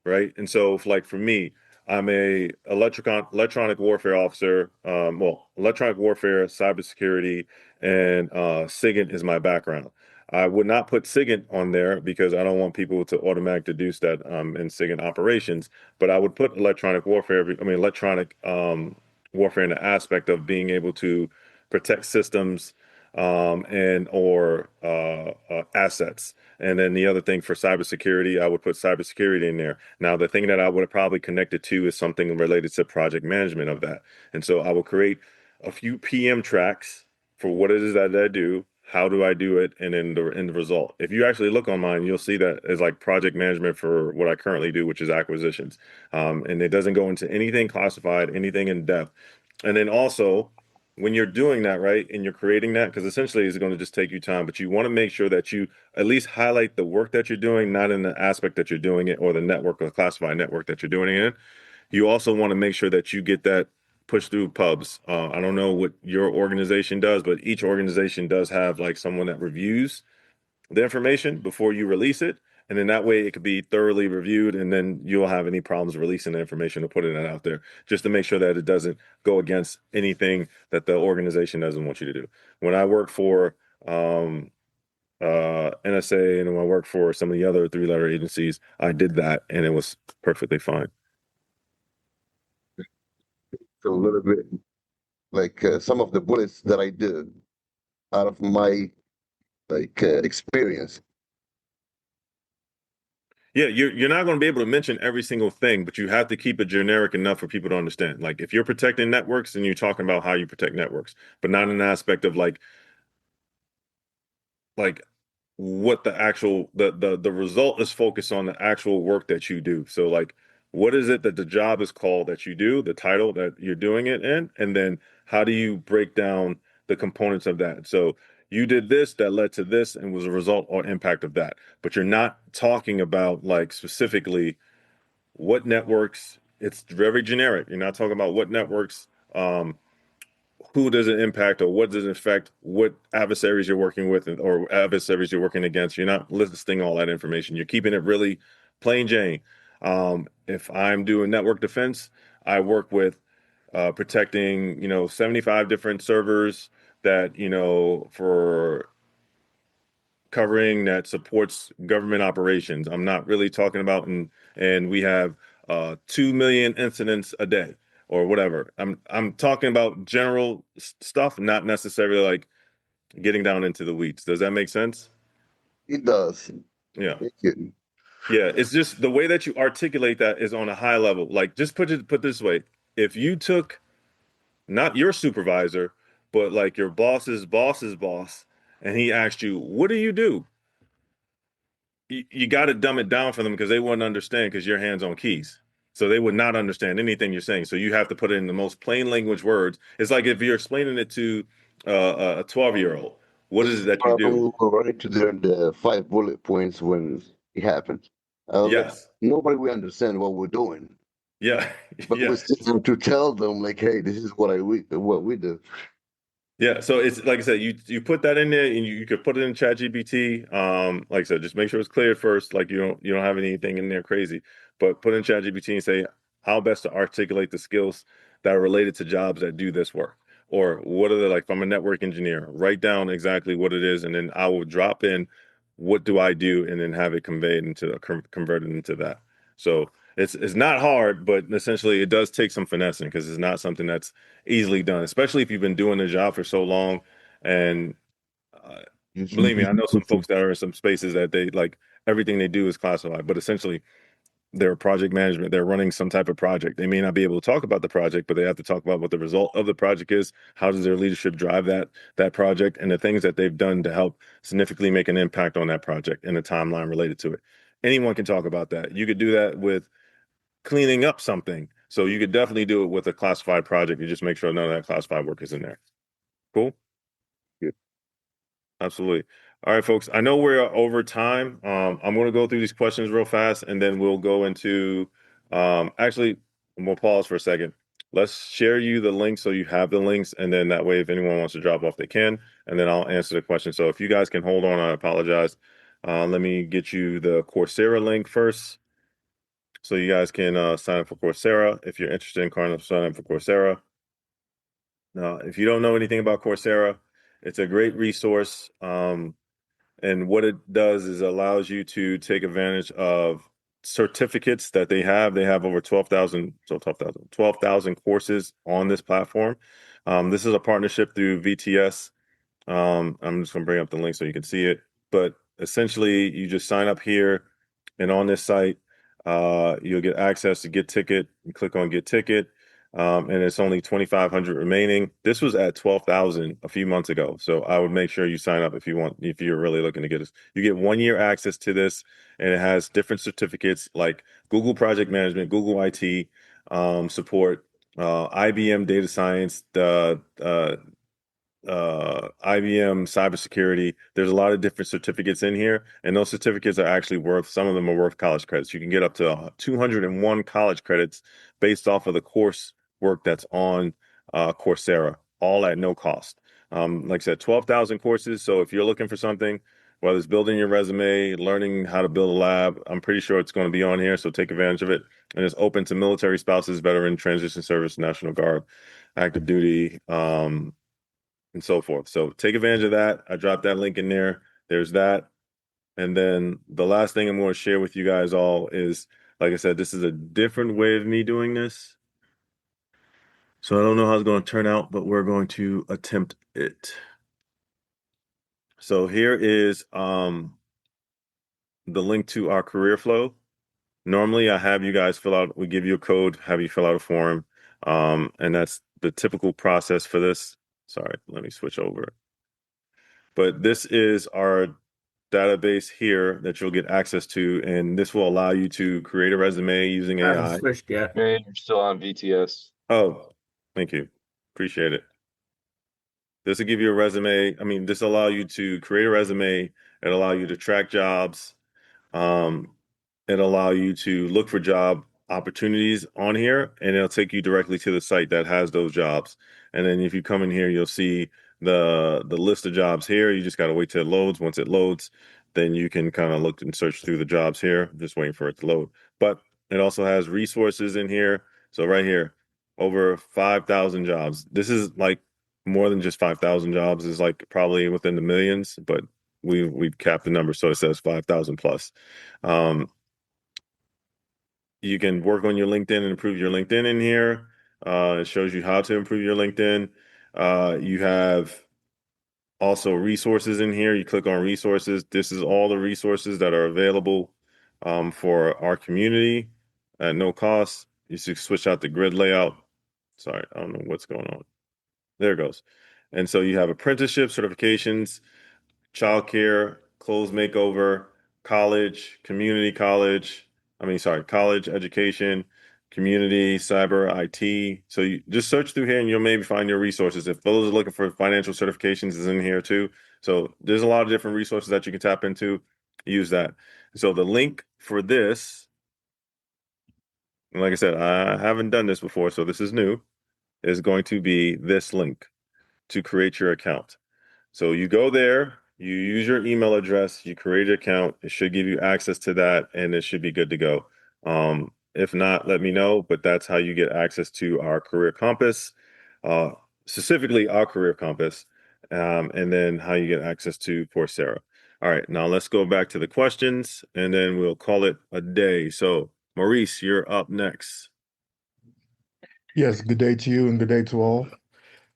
Right? And so, like for me, I'm a electronic warfare officer. Electronic warfare, cybersecurity, and SIGINT is my background. I would not put SIGINT on there because I don't want people to automatically deduce that I'm in SIGINT operations. But I would put electronic warfare. I mean, electronic warfare in the aspect of being able to protect systems and or assets. And then the other thing for cybersecurity, I would put cybersecurity in there. Now, the thing that I would probably connect it to is something related to project management of that. And so I will create a few PM tracks for what it is that I do, how do I do it, and then the end result. If you actually look on mine, you'll see that it's like project management for what I currently do, which is acquisitions. And it doesn't go into anything classified, anything in depth. And then also, when you're doing that, right, and you're creating that, because essentially it's going to just take you time, but you want to make sure that you at least highlight the work that you're doing, not in the aspect that you're doing it or the network or classified network that you're doing it in. You also want to make sure that you get that pushed through pubs. I don't know what your organization does, but each organization does have like someone that reviews the information before you release it. And then that way it could be thoroughly reviewed, and then you'll have any problems releasing the information or putting it out there just to make sure that it doesn't go against anything that the organization doesn't want you to do. When I work for NSA and when I worked for some of the other three-letter agencies, I did that and it was perfectly fine. A little bit like some of the bullets that I did out of my experience. Yeah, you're not going to be able to mention every single thing, but you have to keep it generic enough for people to understand. Like if you're protecting networks, then you're talking about how you protect networks, but not in an aspect of like what the actual the result is focused on the actual work that you do. So like what is it that the job is called that you do, the title that you're doing it in, and then how do you break down the components of that? So you did this that led to this and was a result or impact of that. But you're not talking about like specifically what networks. It's very generic. You're not talking about what networks, who does it impact, or what does it affect, what adversaries you're working with, or adversaries you're working against. You're not listing all that information. You're keeping it really plain Jane. If I'm doing network defense, I work with protecting, 75 different servers that, for covering that supports government operations. I'm not really talking about, and we have 2 million incidents a day or whatever. I'm talking about general stuff, not necessarily like getting down into the weeds. Does that make sense? It does. Yeah. Thank you. Yeah, it's just the way that you articulate that is on a high level. Like, just put this way: if you took not your supervisor, but like your boss's boss's boss, and he asked you, "What do you do?" You got to dumb it down for them because they wouldn't understand because you're hands on keys. So they would not understand anything you're saying. So you have to put it in the most plain language words. It's like if you're explaining it to a 12-year-old, what is it that you do? Probably go right to the 5 bullet points when it happened. Like, Yes. nobody will understand what we're doing, Yeah. but Yeah. we still have to tell them like, hey, this is what we do. Yeah, so it's like I said, you put that in there and you could put it in ChatGPT. Like I said, just make sure it's clear first, like you don't have anything in there crazy. But put in ChatGPT and say how best to articulate the skills that are related to jobs that do this work. Or what are they like if I'm a network engineer, write down exactly what it is, and then I will drop in what do I do and then have it conveyed into converted into that. So it's not hard, but essentially it does take some finessing because it's not something that's easily done, especially if you've been doing the job for so long. And uh, believe me, I know some folks that are in some spaces that they like everything they do is classified, but essentially they're project management. They're running some type of project. They may not be able to talk about the project, but they have to talk about what the result of the project is. How does their leadership drive that project and the things that they've done to help significantly make an impact on that project and the timeline related to it. Anyone can talk about that. You could do that with cleaning up something. So you could definitely do it with a classified project. You just make sure none of that classified work is in there. Cool? Yeah. Absolutely. All right, folks. I know we're over time. I'm going to go through these questions real fast, and then we'll go into. Actually, we'll pause for a second. Let's share you the links so you have the links, and then that way, if anyone wants to drop off, they can, and then I'll answer the question. So if you guys can hold on, I apologize. Let me get you the Coursera link first, so you guys can sign up for Coursera if you're interested in signing up for Coursera. Now, if you don't know anything about Coursera, it's a great resource. And what it does is allows you to take advantage of certificates that they have. They have over 12,000 courses on this platform. This is a partnership through VTS. I'm just going to bring up the link so you can see it. But essentially, you just sign up here, and on this site, you'll get access to Get Ticket. You click on Get Ticket, and it's only 2,500 remaining. This was at 12,000 a few months ago, so I would make sure you sign up if you're really looking to get this. You get 1 year access to this, and it has different certificates like Google Project Management, Google IT support, IBM Data Science, IBM cybersecurity. There's a lot of different certificates in here, and those certificates are actually some of them are worth college credits. You can get up to 201 college credits based off of the course work that's on Coursera, all at no cost. Like I said, 12,000 courses. So if you're looking for something, whether it's building your resume, learning how to build a lab, I'm pretty sure it's going to be on here. So take advantage of it. And it's open to military spouses, veteran, transition service, National Guard, active duty, and so forth. So take advantage of that. I dropped that link in there. There's that. And then the last thing I'm going to share with you guys all is, like I said, this is a different way of me doing this. So I don't know how it's going to turn out, but we're going to attempt it. So here is the link to our career flow. Normally I have you guys we give you a code, have you fill out a form. And that's the typical process for this. Sorry, let me switch over. But this is our database here that you'll get access to, and this will allow you to create a resume using AI. Switched yet. Man, you're still on VTS. Oh, thank you. Appreciate it. This will give you a resume. I mean, this will allow you to create a resume. It'll allow you to track jobs. It'll allow you to look for job opportunities on here, and it'll take you directly to the site that has those jobs. And then if you come in here, you'll see the list of jobs here. You just got to wait till it loads. Once it loads, then you can kind of look and search through the jobs here. Just waiting for it to load. But it also has resources in here. So right here, over 5,000 jobs. This is like more than just 5,000 jobs. It's like probably within the millions, but we've capped the number, so it says 5,000 plus. You can work on your LinkedIn and improve your LinkedIn in here. It shows you how to improve your LinkedIn. You have also resources in here. You click on resources. This is all the resources that are available for our community at no cost. You should switch out the grid layout. Sorry, I don't know what's going on. There it goes. And so you have apprenticeship certifications, childcare, clothes makeover, college, college education, community, cyber, IT. So you just search through here and you'll maybe find your resources. If those are looking for financial certifications is in here too. So there's a lot of different resources that you can tap into. Use that. So the link for this, and like I said, I haven't done this before, so this is new, is going to be this link to create your account. So you go there, you use your email address, you create an account. It should give you access to that, and it should be good to go. If not, let me know. But that's how you get access to our Career Compass, specifically our Career Compass, and then how you get access to Coursera. All right, now let's go back to the questions, and then we'll call it a day. So, Maurice, you're up next. Yes, good day to you and good day to all.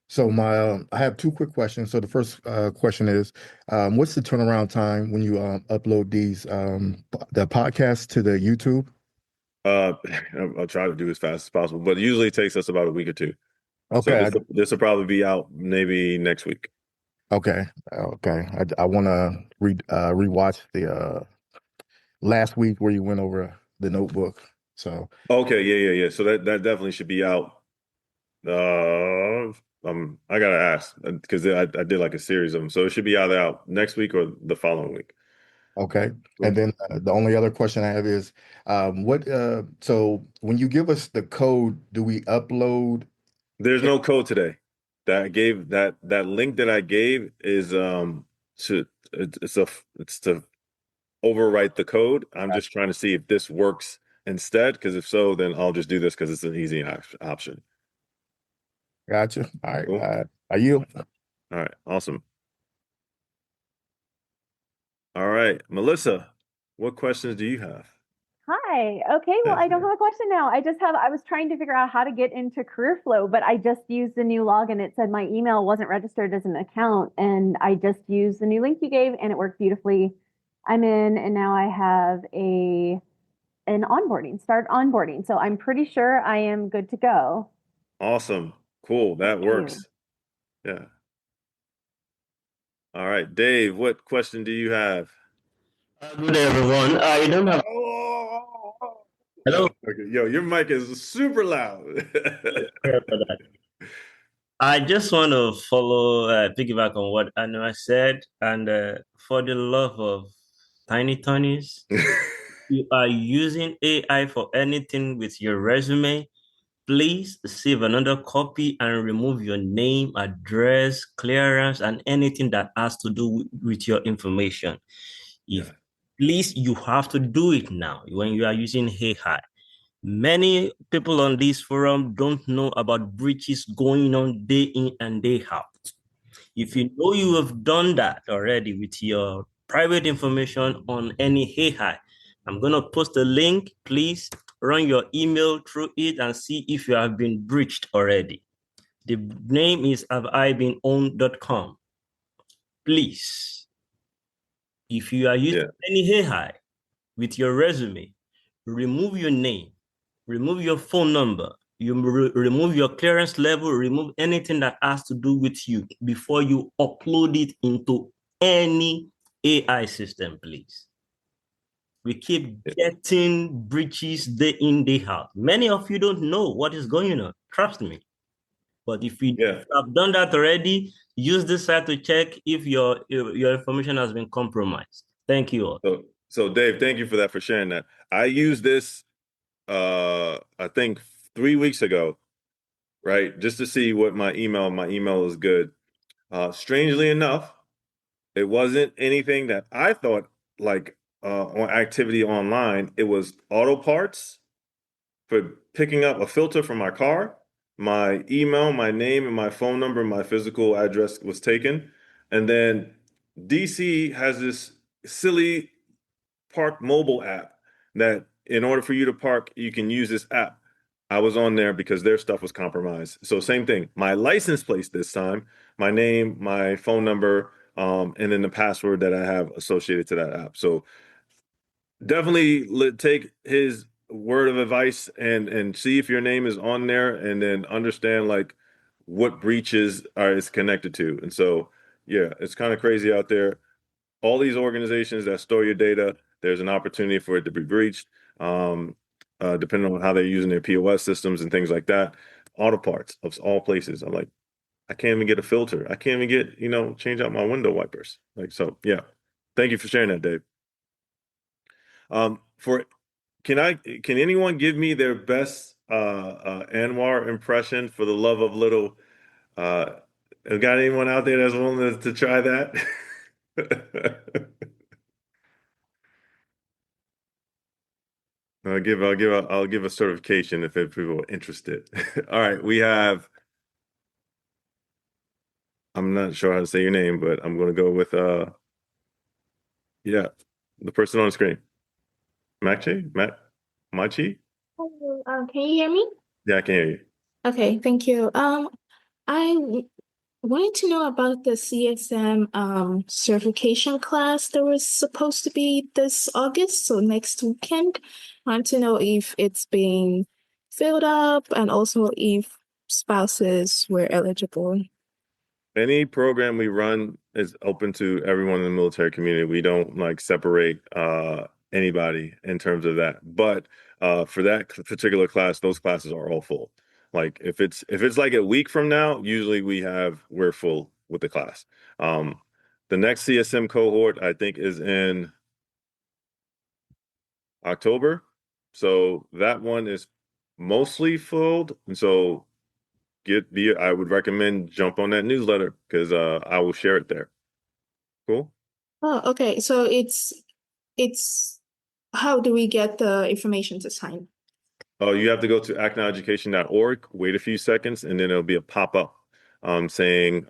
So I have two quick questions. So the first question is, what's the turnaround time when you upload the podcast to the YouTube? I'll try to do as fast as possible, but usually it takes us about a week or two. Okay. So this will probably be out maybe next week. Okay. I want to rewatch the last week where you went over the notebook. So okay, yeah. So that definitely should be out. I gotta ask because I did like a series of them, so it should be either out next week or the following week. Okay. And then the only other question I have is, so when you give us the code, do we upload? There's no code today. That link that I gave is it's to overwrite the code. I'm just trying to see if this works instead, because if so, then I'll just do this because it's an easy option. Gotcha. All right. Cool. Are you? All right. Awesome. All right, Melissa, what questions do you have? Hi. Okay. Well, I don't have a question now. I was trying to figure out how to get into CareerFlow, but I just used the new login. It said my email wasn't registered as an account, and I just used the new link you gave, and it worked beautifully. I'm in, and now I have an start onboarding. So I'm pretty sure I am good to go. Awesome. Cool. That works. Yeah. All right, Dave, what question do you have? Good day, everyone. I don't have. Hello. Okay. Yo, your mic is super loud. I just want to piggyback on what Anna said, and for the love of tiny tonies, you are using AI for anything with your resume, please save another copy and remove your name, address, clearance, and anything that has to do with your information. Please, you have to do it now when you are using AI. Many people on this forum don't know about breaches going on day in and day out. If you know you have done that already with your private information on any AI, I'm going to post a link. Please run your email through it and see if you have been breached already. The name is haveibeenowned.com. Please, if you are using any AI with your resume, remove your name, remove your phone number, remove your clearance level, remove anything that has to do with you before you upload it into any AI system, please. We keep getting breaches day in, day out. Many of you don't know what is going on. Trust me. But if you have done that already, use this site to check if your information has been compromised. Thank you all. So Dave, thank you for sharing that. I used this I think 3 weeks ago, right? Just to see what my email is good. Strangely enough, it wasn't anything that I thought like on activity online. It was auto parts for picking up a filter for my car. My email, my name, and my phone number, my physical address was taken. And then DC has this silly park mobile app that in order for you to park, you can use this app. I was on there because their stuff was compromised. So same thing, my license plate this time, my name, my phone number, and then the password that I have associated to that app. So definitely take his word of advice and see if your name is on there, and then understand like what breaches is connected to. And so, yeah, it's kind of crazy out there. All these organizations that store your data, there's an opportunity for it to be breached, depending on how they're using their POS systems and things like that. Auto parts of all places. I'm like, I can't even get a filter. I can't even get, change out my window wipers. Like, so yeah. Thank you for sharing that, Dave. Can anyone give me their best Anwar impression for the love of little? Got anyone out there that's willing to try that? I'll give a certification if people are interested. All right, we have. I'm not sure how to say your name, but I'm going to go with the person on the screen. Machi? Hello, can you hear me? Yeah, I can hear you. Okay, thank you. Wanted to know about the CSM certification class that was supposed to be this August, so next weekend. Want to know if it's being filled up and also if spouses were eligible. Any program we run is open to everyone in the military community. We don't like separate anybody in terms of that. But for that particular class, those classes are all full. Like if it's like a week from now, usually we're full with the class. The next CSM cohort, I think, is in October. So that one is mostly filled. And so I would recommend jump on that newsletter because I will share it there. Cool. Oh, okay. So it's how do we get the information to sign? Oh, you have to go to acnoweducation.org, wait a few seconds, and then it'll be a pop-up saying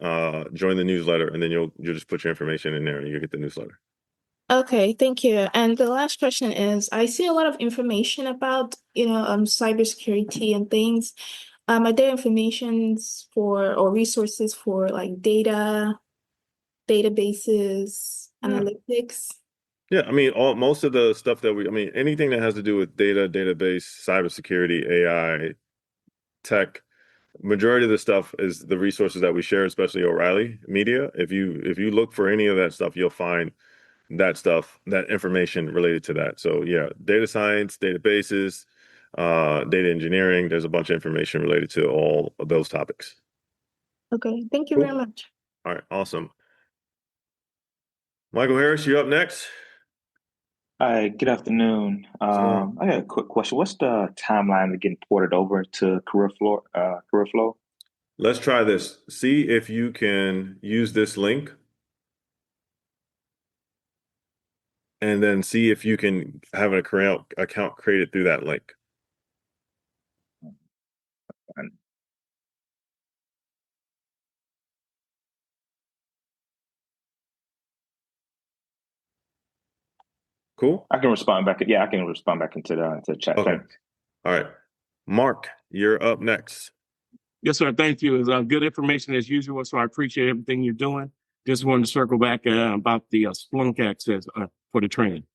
join the newsletter, and then you'll just put your information in there and you get the newsletter. Okay, thank you. And the last question is, I see a lot of information about, cybersecurity and things. Are there informations or resources for like data, databases, analytics? Yeah, I mean, most of the stuff anything that has to do with data, database, cybersecurity, AI, tech, majority of the stuff is the resources that we share, especially O'Reilly Media. If you look for any of that stuff, you'll find that stuff, that information related to that. So yeah, data science, databases, data engineering, there's a bunch of information related to all of those topics. Okay, thank you very much. All right, awesome. Michael Harris, you're up next. Hi, good afternoon. I got a quick question. What's the timeline to getting ported over to CareerFlow? Let's try this. See if you can use this link, and then see if you can have an account created through that link. Cool. I can respond back. Yeah, I can respond back into the chat. Okay. Thanks. All right. Mark, you're up next. Yes, sir. Thank you. It's good information as usual. So I appreciate everything you're doing. Just wanted to circle back about the Splunk access for the training.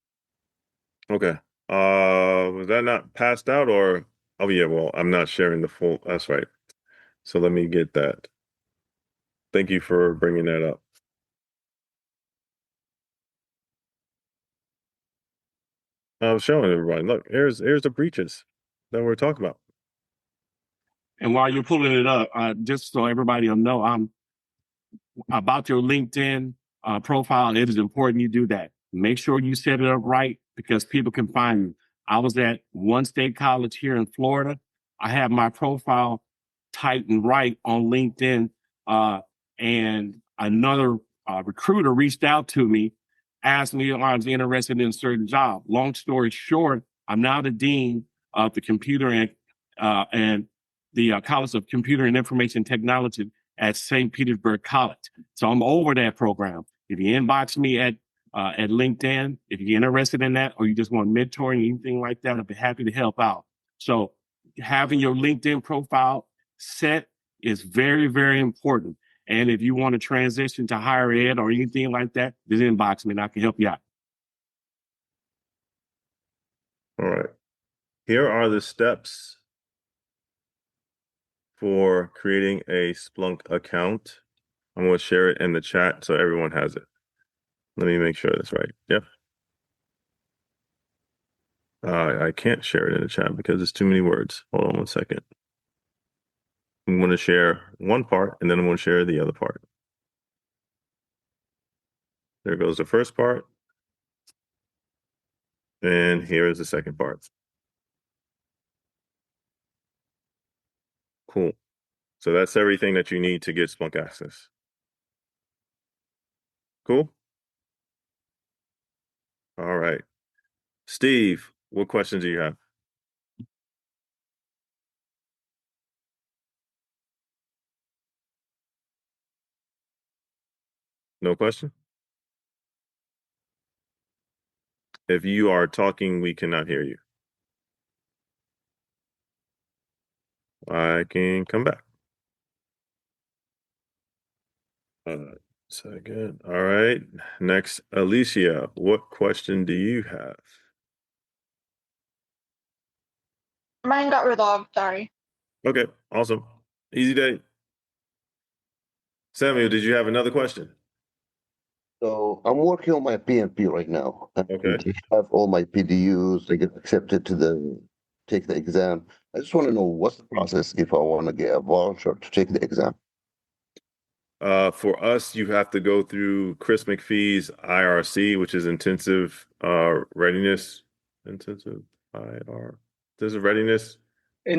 Okay. Was that not passed out or? Oh yeah. Well, I'm not sharing the full. That's right. So let me get that. Thank you for bringing that up. I'm showing everybody. Look, here's the breaches that we're talking about. And while you're pulling it up, just so everybody will know, I'm about your LinkedIn profile. It is important you do that. Make sure you set it up right because people can find you. I was at one state college here in Florida. I have my profile tight and right on LinkedIn. And another recruiter reached out to me, asked me if I was interested in a certain job. Long story short, I'm now the dean of the computer and the College of Computer and Information Technology at St. Petersburg College. So I'm over that program. If you inbox me at LinkedIn, if you're interested in that, or you just want mentoring, anything like that, I'd be happy to help out. So having your LinkedIn profile set is very, very important. And if you want to transition to higher ed or anything like that, just inbox me and I can help you out. All right. Here are the steps for creating a Splunk account. I'm going to share it in the chat so everyone has it. Let me make sure that's right. Yep. I can't share it in the chat because it's too many words. Hold on one second. I'm going to share one part and then I'm going to share the other part. There goes the first part. And here is the second part. Cool. So that's everything that you need to get Splunk access. Cool. All right. Steve, what questions do you have? No question? If you are talking, we cannot hear you. I can come back. Second. All right. Next, Alicia, what question do you have? Mine got resolved, sorry. Okay, awesome. Easy day. Samuel, did you have another question? So I'm working on my PMP right now. And Okay. I have all my PDUs. I get accepted to take the exam. I just want to know what's the process if I want to get a voucher to take the exam. For us, you have to go through Chris McPhee's IRC, which is intensive readiness. Intensive readiness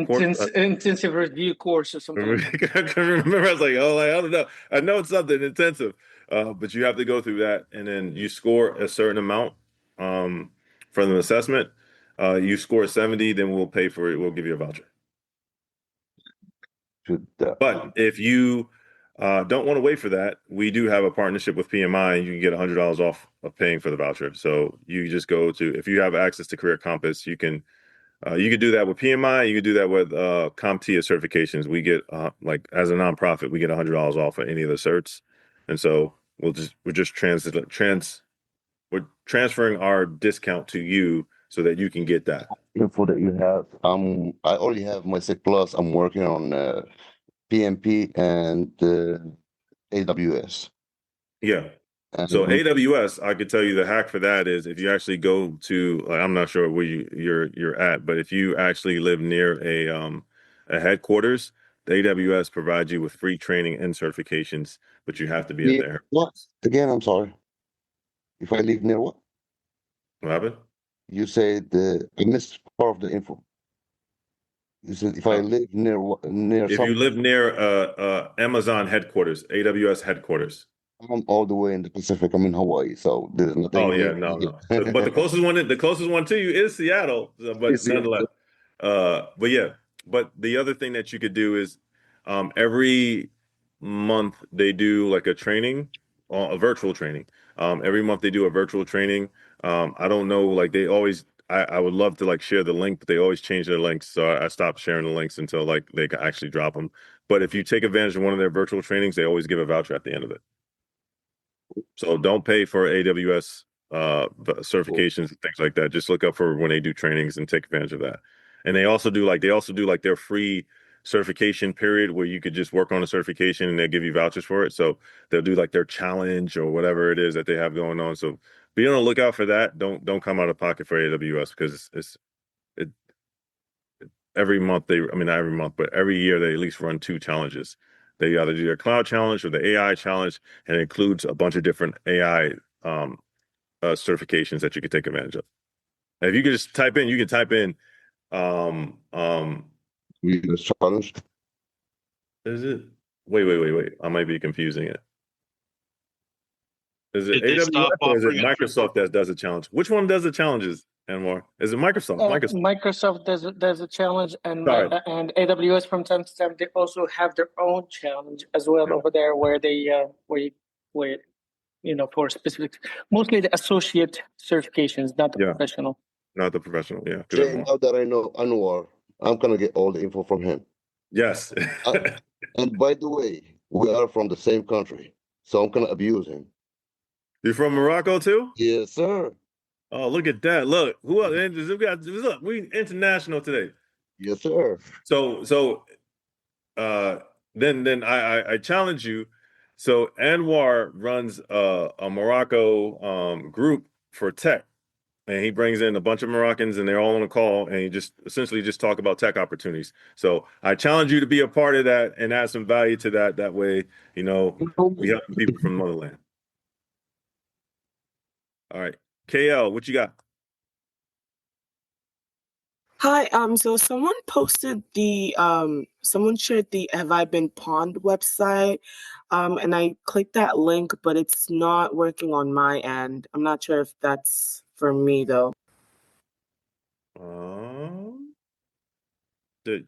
course. Intensive review course or something. I couldn't remember. I was like, oh, I don't know. I know it's something intensive, but you have to go through that, and then you score a certain amount for the assessment. You score 70, then we'll pay for it. We'll give you a voucher. But if you don't want to wait for that, we do have a partnership with PMI, and you can get $100 off of paying for the voucher. So you just go to, if you have access to Career Compass, you can do that with PMI. You can do that with CompTIA certifications. We get like as a nonprofit, we get $100 off of any of the certs, and so we're transferring our discount to you so that you can get that info that you have. I already have my SIG Plus. I'm working on PMP and AWS. Yeah. So AWS, I could tell you the hack for that is if you actually go to, like, I'm not sure where you're at, but if you actually live near a headquarters, the AWS provides you with free training and certifications, but you have to be at there. What? Again, I'm sorry. If I live near what? What happened? You said I missed part of the info. You said if I live near If some. you live near Amazon headquarters, AWS headquarters. I'm all the way in the Pacific. I'm in Hawaii, so there's nothing. Oh yeah, no. But the closest one to you is Seattle. But nonetheless, but yeah. But the other thing that you could do is, every month they do like a training, a virtual training. Every month they do a virtual training. I don't know, like they always. I would love to like share the link, but they always change their links, so I stopped sharing the links until like they can actually drop them. But if you take advantage of one of their virtual trainings, they always give a voucher at the end of it. So don't pay for AWS certifications and things like that. Just look up for when they do trainings and take advantage of that. And they also do like their free certification period where you could just work on a certification and they'll give you vouchers for it. So they'll do like their challenge or whatever it is that they have going on. So be on the lookout for that. Don't come out of pocket for AWS because it every month not every month, but every year they at least run 2 challenges. They either do their cloud challenge or the AI challenge, and it includes a bunch of different AI certifications that you can take advantage of. And if you can just type in, challenge. Is it? Wait. I might be confusing it. Is it Did they stop AWS or is it offering it for Microsoft that does the challenge? Which one does the challenges, Anwar? Is it Microsoft? Microsoft does a challenge, and Sorry. and AWS from time to time they also have their own challenge as well over there, where they where for specific, mostly the associate certifications, not the professional. Not the professional, yeah. Jay, now that I know Anwar, I'm gonna get all the info from him. Yes. And by the way, we are from the same country, so I'm gonna abuse him. You're from Morocco too? Yes, sir. Oh, look at that! Look, who else? Look, we international today. Yes, sir. So, then I challenge you. So Anwar runs a Morocco group for tech, and he brings in a bunch of Moroccans, and they're all on a call, and he just essentially just talk about tech opportunities. So I challenge you to be a part of that and add some value to that. That way, we help people from the motherland. All right, KL, what you got? Hi, so someone posted someone shared the Have I Been Pawned website, and I clicked that link, but it's not working on my end. I'm not sure if that's for me though.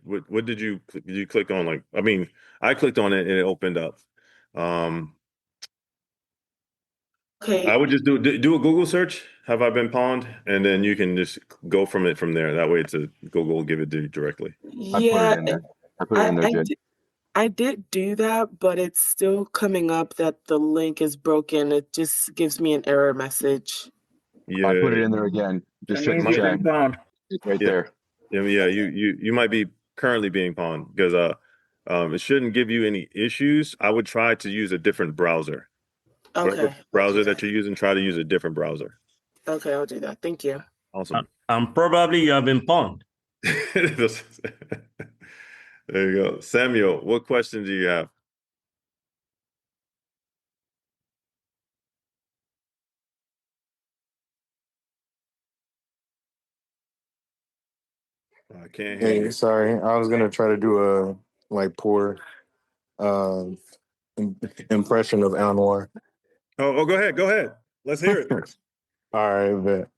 What did you click on? I clicked on it and it opened up. Okay. I would just do a Google search. Have I been pawned? And then you can just go from there. That way, Google will give it to you directly. Yeah, I put it in there, Jay. I did do that, but it's still coming up that the link is broken. It just gives me an error message. Yeah, I put it in there again. Just check the chat. It's right there. Yeah, you might be currently being pawned because it shouldn't give you any issues. I would try to use a different browser. Okay. Browser that you're using, try to use a different browser. Okay, I'll do that. Thank you. Awesome. And probably you have been pawned. There you go. Samuel, what question do you have? I can't hear you. Sorry, I was gonna try to do a poor impression of Anwar. Oh, go ahead. Let's hear it. All right, bet.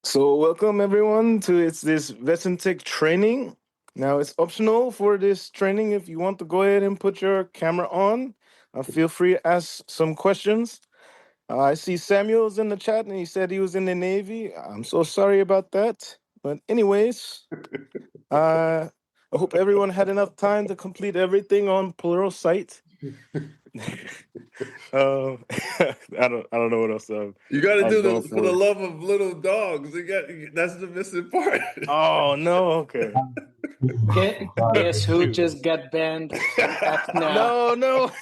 So welcome everyone to this Vesentech training. Now it's optional for this training. If you want to go ahead and put your camera on, feel free to ask some questions. I see Samuel's in the chat and he said he was in the Navy. I'm so sorry about that. But anyways, I hope everyone had enough time to complete everything on Pluralsight. I don't know what else. You got to do for the love of little dogs. That's the missing part. Oh no! Okay. Guess who just got banned from Act Now? No.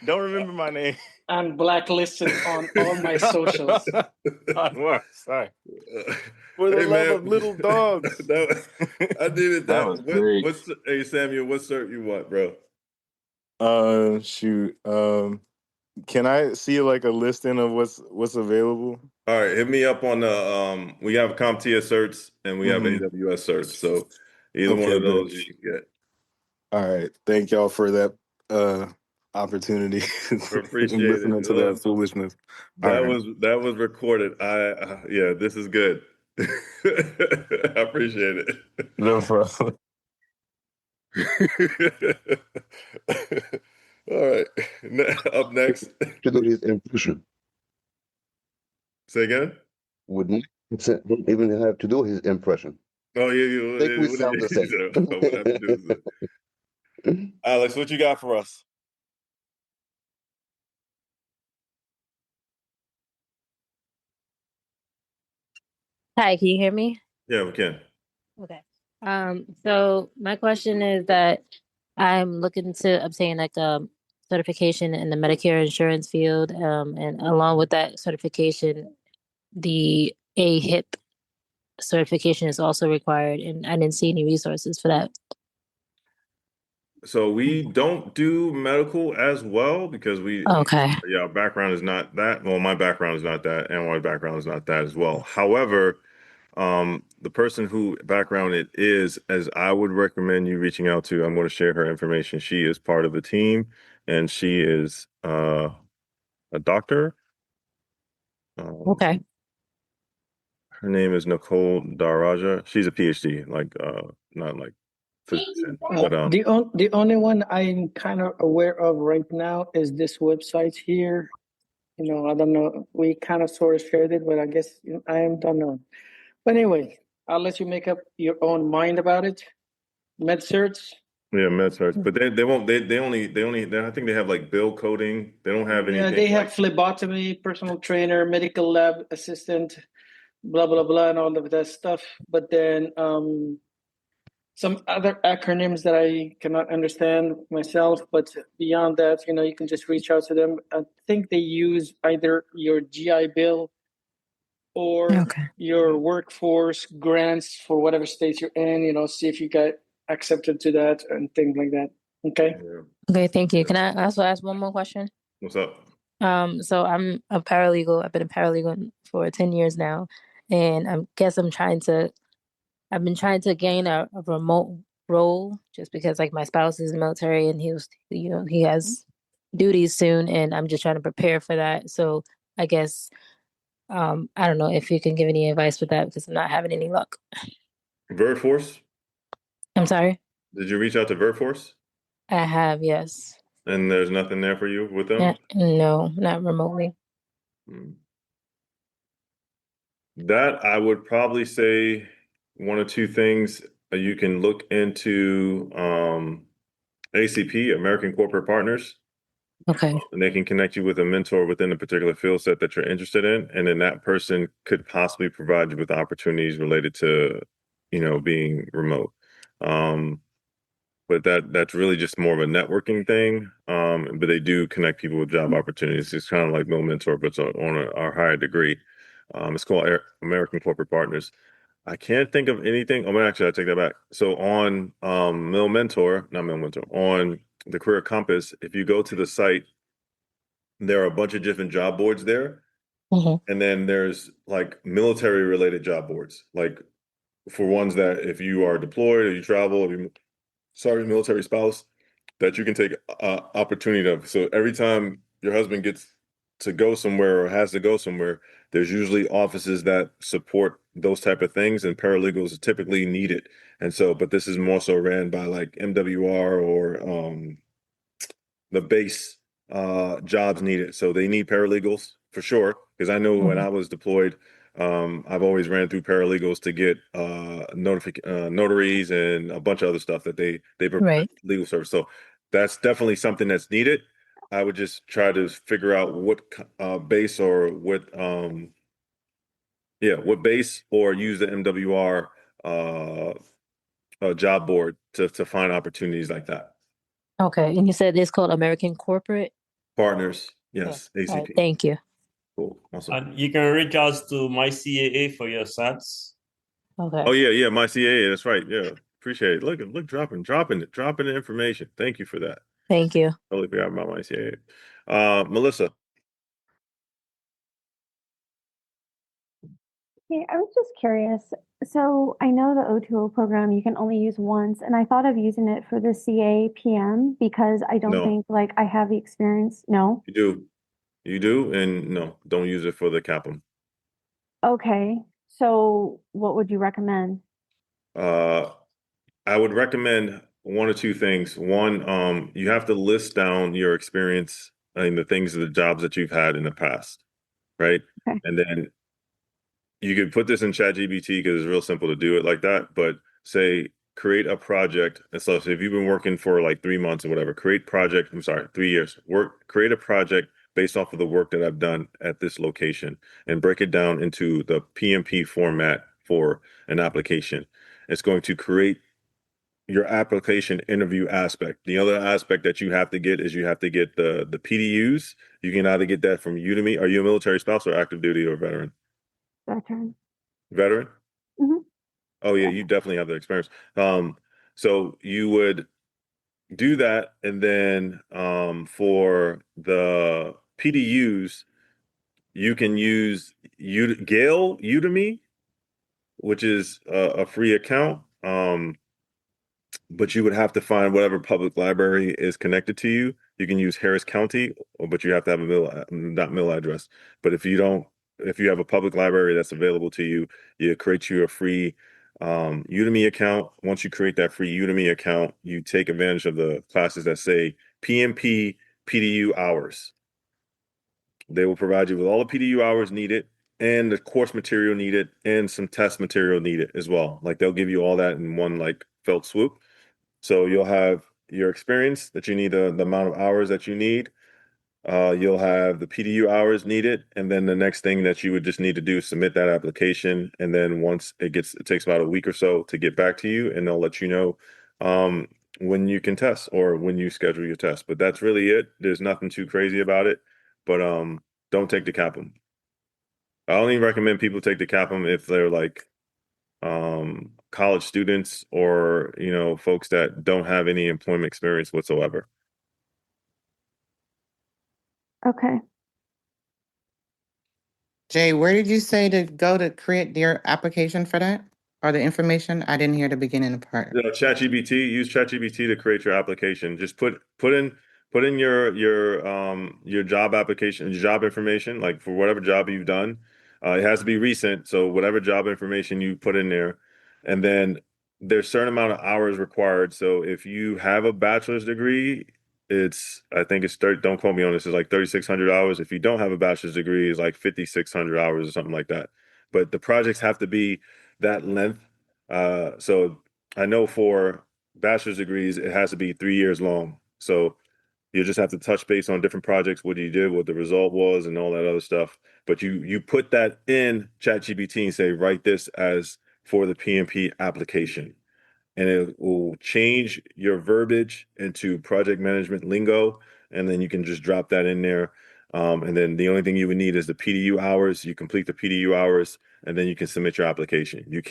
Don't remember my name. I'm blacklisted on all my socials. Sorry. For the love of little dogs. I needed that. Was great. Hey Samuel, what cert you want, bro? Shoot. Can I see a listing of what's available? All right, hit me up on the we have CompTIA certs and we have AWS certs. So either one of those you can get. All right. Thank y'all for that opportunity. Appreciate listening it. to that foolishness. That was recorded. Yeah, this is good. I appreciate it. No problem. All right. Up next. To do his impression. Say again? Don't even have to do his impression. Oh, yeah. I think we sound the same. Alex, what you got for us? Hi, can you hear me? Yeah, we can. Okay. So my question is that I'm looking to obtain certification in the Medicare insurance field, and along with that certification, the AHIP certification is also required, and I didn't see any resources for that. So we don't do medical as well because Okay. our background is not that. Well, my background is not that, and my background is not that as well. However, the person who background it is, as I would recommend you reaching out to, I'm going to share her information. She is part of the team, and she is a doctor. Okay. Her name is Nicole Daraja. She's a PhD, not like physician, but The only one I'm kind of aware of right now is this website here. I don't know. We kind of sort of shared it, but I guess I don't know. But anyway, I'll let you make up your own mind about it. MedCerts. yeah, MedSearch. But they won't. They only. I think they have like bill coding. They don't have anything. Yeah, they have phlebotomy, personal trainer, medical lab assistant, blah blah blah, and all of that stuff. But then some other acronyms that I cannot understand myself. But beyond that, you can just reach out to them. I think they use either your GI Bill or your workforce grants for whatever states you're in. See if you get accepted to that and things like that. Okay. Okay, thank you. Can I also ask one more question? What's up? So I'm a paralegal. I've been a paralegal for 10 years now, and I've been trying to gain a remote role just because like my spouse is in the military and he has duties soon, and I'm just trying to prepare for that. So I guess I don't know if you can give any advice with that because I'm not having any luck. VertForce? I'm sorry? Did you reach out to VertForce? I have, yes. And there's nothing there for you with them? No, not remotely. That I would probably say one or two things. You can look into ACP, American Corporate Partners. Okay. And they can connect you with a mentor within a particular field set that you're interested in. And then that person could possibly provide you with opportunities related to, being remote. But that's really just more of a networking thing. But they do connect people with job opportunities. It's kind of like Mill Mentor, but it's on a higher degree. It's called American Corporate Partners. I can't think of anything. Oh, actually, I take that back. So on not Mill Mentor, on the Career Compass, if you go to the site, there are a bunch of different job boards there. And then there's like military related job boards, like for ones that if you are deployed or you travel, military spouse, that you can take opportunity of. So every time your husband gets to go somewhere or has to go somewhere, there's usually offices that support those type of things, and paralegals are typically needed. And so, but this is more so ran by like MWR or the base jobs needed. So they need paralegals for sure. Because I know when I was deployed, I've always ran through paralegals to get notaries and a bunch of other stuff that they provide legal service. So that's definitely something that's needed. I would just try to figure out what base or what base or use the MWR job board to find opportunities like that. Okay. And you said it's called American Corporate Partners. Yes. All ACP. right, thank you. Cool. Awesome. And you can reach out to my CAA for your SATs. Okay. Oh yeah, my CAA. That's right. Yeah, appreciate it. Look, dropping the information. Thank you for that. Thank you. Totally forgot about my CAA. Melissa. Hey, I was just curious. So I know the O2O program you can only use once, and I thought of using it for the CAPM because I don't No. think like I have the experience. No. You do, and no, don't use it for the CAPM. Okay. So what would you recommend? I would recommend one or two things. One, you have to list down your experience and the jobs that you've had in the past, right? Okay. And then you could put this in ChatGPT because it's real simple to do it like that. But say create a project. And so if you've been working for like 3 months or whatever, 3 years. Create a project based off of the work that I've done at this location and break it down into the PMP format for an application. It's going to create your application interview aspect. The other aspect that you have to get is you have to get the PDUs. You can either get that from Udemy. Are you a military spouse or active duty or veteran? Veteran. Veteran? hmm Oh yeah, you definitely have the experience. So you would do that, and then for the PDUs, you can use Gale Udemy, which is a free account. But you would have to find whatever public library is connected to you. You can use Harris County, but you have to have a not mill address. But if you have a public library that's available to you, you create you a free Udemy account. Once you create that free Udemy account, you take advantage of the classes that say PMP PDU hours. They will provide you with all the PDU hours needed and the course material needed and some test material needed as well. Like they'll give you all that in one like felt swoop. So you'll have your experience that you need, the amount of hours that you need. You'll have the PDU hours needed, and then the next thing that you would just need to do is submit that application. And then once it takes about a week or so to get back to you, and they'll let you know when you can test or when you schedule your test. But that's really it. There's nothing too crazy about it. But don't take the CAPM. I only recommend people take the CAPM if they're like college students or folks that don't have any employment experience whatsoever. Okay. Jay, where did you say to go to create your application for that or the information? I didn't hear the beginning part. ChatGPT, use ChatGPT to create your application. Just put in your job application, your job information, like for whatever job you've done. It has to be recent, so whatever job information you put in there, and then there's a certain amount of hours required. So if you have a bachelor's degree, I think it's 30, don't quote me on this, it's like 3,600 hours. If you don't have a bachelor's degree, it's like 5,600 hours or something like that. But the projects have to be that length. So I know for bachelor's degrees, it has to be 3 years long. So you just have to touch base on different projects, what you did, what the result was, and all that other stuff. But you put that in ChatGPT and say, write this as for the PMP application. And it will change your verbiage into project management lingo. And then you can just drop that in there. And then the only thing you would need is the PDU hours. You complete the PDU hours, and then you can submit your application. You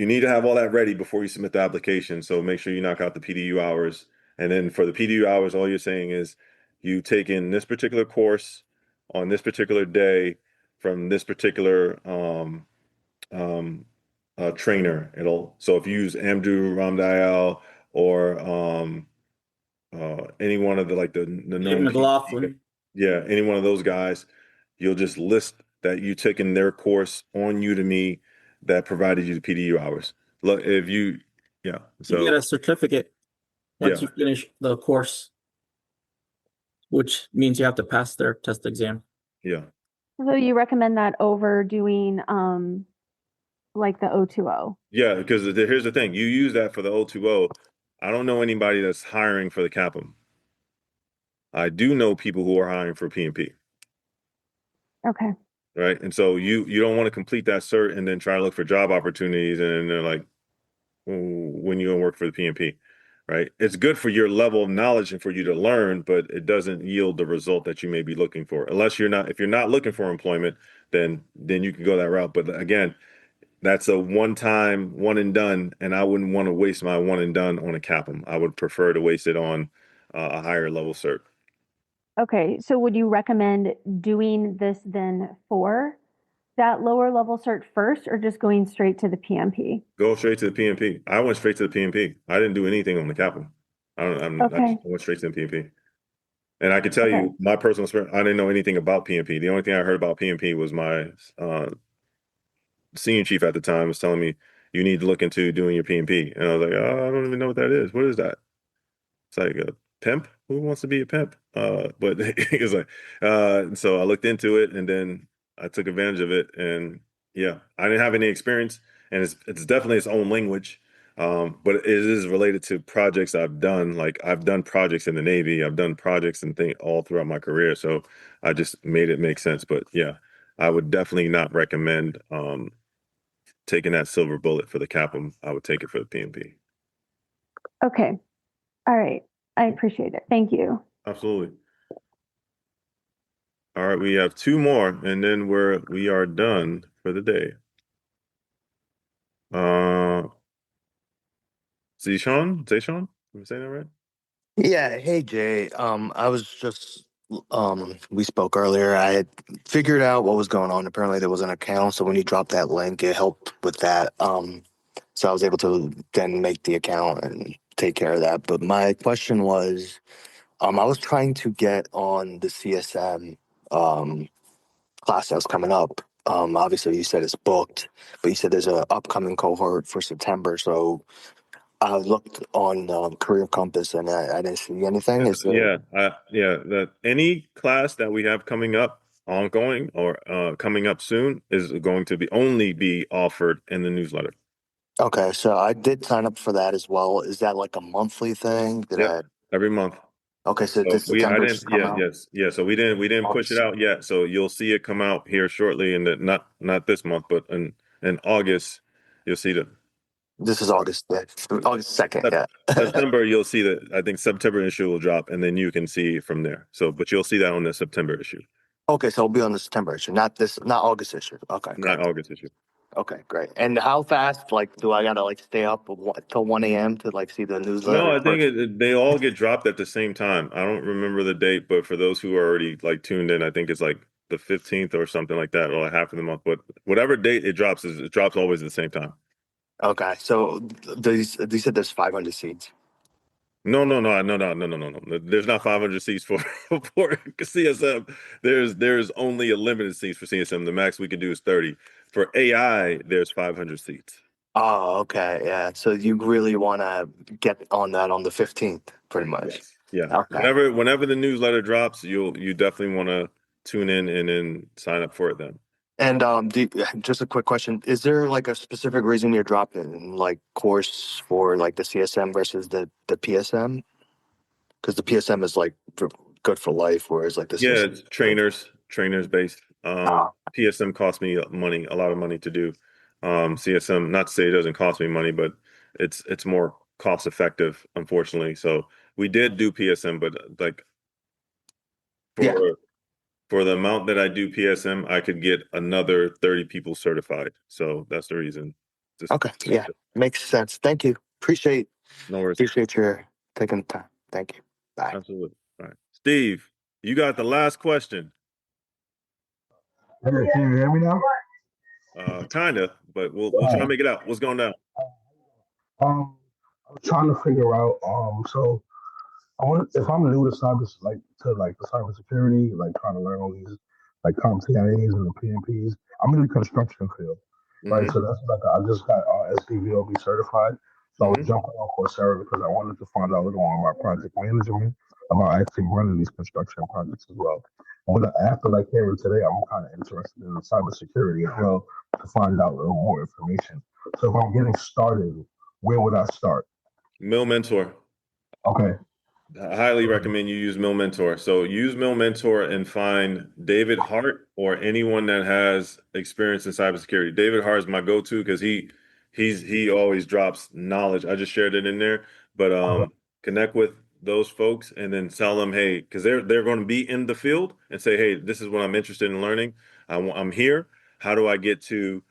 need to have all that ready before you submit the application. So make sure you knock out the PDU hours. And then for the PDU hours, all you're saying is you take in this particular course on this particular day from this particular trainer. So if you use Amdu Ramdayal or any one of the known McLaughlin. yeah, any one of those guys, you'll just list that you took in their course on Udemy that provided you the PDU hours. Look, if you You get a certificate once you finish the course, which means you have to pass their test exam. Yeah. So you recommend that over doing like the O2O? Yeah, because here's the thing. You use that for the O2O. I don't know anybody that's hiring for the CAPM. I do know people who are hiring for PMP. Okay. Right. And so you don't want to complete that cert and then try to look for job opportunities. And they're like, when you gonna work for the PMP, right? It's good for your level of knowledge and for you to learn, but it doesn't yield the result that you may be looking for. If you're not looking for employment, then you can go that route. But again, that's a one-time, one and done, and I wouldn't want to waste my one and done on a CAPM. I would prefer to waste it on a higher level cert. Okay, so would you recommend doing this then for that lower level cert first, or just going straight to the PMP? Go straight to the PMP. I went straight to the PMP. I didn't do anything on the CAPM. I just went straight to the PMP. And I can tell you my personal experience, I didn't know anything about PMP. The only thing I heard about PMP was my senior chief at the time was telling me, you need to look into doing your PMP. And I was like, oh, I don't even know what that is. What is that? It's like a pimp? Who wants to be a pimp? But he was like, so I looked into it and then I took advantage of it. And yeah, I didn't have any experience, and it's definitely its own language. But it is related to projects I've done. Like I've done projects in the Navy, I've done projects and things all throughout my career. So I just made it make sense. But yeah, I would definitely not recommend taking that silver bullet for the CAPM, I would take it for the PMP. Okay. All right. I appreciate it. Thank you. Absolutely. All right, we have 2 more, and then we are done for the day. Zishan? Am I saying that right? Yeah, hey Jay. I was just we spoke earlier. I had figured out what was going on. Apparently there was an account, so when you dropped that link, it helped with that. So I was able to then make the account and take care of that. But my question was, I was trying to get on the CSM class that was coming up. Obviously you said it's booked, but you said there's an upcoming cohort for September. So I looked on Career Compass and I didn't see anything. Is there? That any class that we have coming up, ongoing or coming up soon, is going to only be offered in the newsletter. Okay, so I did sign up for that as well. Is that like a monthly thing? Every month. Okay, so So this September just come out. So we didn't push it out yet. So you'll see it come out here shortly, and not this month, but in August, you'll see the. This is August 2nd. Yeah. September, you'll see that. I think September issue will drop, and then you can see from there. So, but you'll see that on the September issue. Okay, so it'll be on the September issue, not August issue. Okay, great. Not August issue. Okay, great. And how fast, like, do I gotta like stay up till 1 a.m. to like see the newsletter? No, I think they all get dropped at the same time. I don't remember the date, but for those who are already like tuned in, I think it's like the 15th or something like that, or like half of the month. But whatever date it drops, it drops always at the same time. Okay, so they said there's 500 seats. No. There's not 500 seats for CSM. There's only a limited seats for CSM. The max we can do is 30. For AI, there's 500 seats. Oh, okay, yeah. So you really want to get on that on the 15th, pretty much. Yes. Yeah. Okay. Whenever the newsletter drops, you definitely want to tune in and then sign up for it then. And just a quick question: is there like a specific reason you're dropping like course for like the CSM versus the PSM? Because the PSM is like good for life, whereas like the CSM. It's trainers based. PSM costs me money, a lot of money to do. CSM, not to say it doesn't cost me money, but it's more cost effective, unfortunately. So we did do PSM, but like for the amount that I do PSM, I could get another 30 people certified. So that's the reason. Okay. Yeah. Makes sense. Thank you. Appreciate your taking the time. Thank you. Bye. Absolutely. All right. Steve, you got the last question. Hey, can you hear me now? Kind of, but we'll try to make it out. What's going down? I'm trying to figure out. So I want if I'm new to the cybersecurity, like trying to learn all these like CompTIAs and the PMPs. I'm in the construction field, right? So that's like I just got SDVOB certified. So I was jumping on Coursera because I wanted to find out a little more about project management, about actually running these construction projects as well. And after like hearing today, I'm kind of interested in cybersecurity as well to find out a little more information. So if I'm getting started, where would I start? Mill Mentor. Okay. I highly recommend you use Mill Mentor. So use Mill Mentor and find David Hart or anyone that has experience in cybersecurity. David Hart is my go-to because he always drops knowledge. I just shared it in there, but connect with those folks and then tell them, hey, because they're going to be in the field and say, hey, this is what I'm interested in learning. I'm here. How do I get to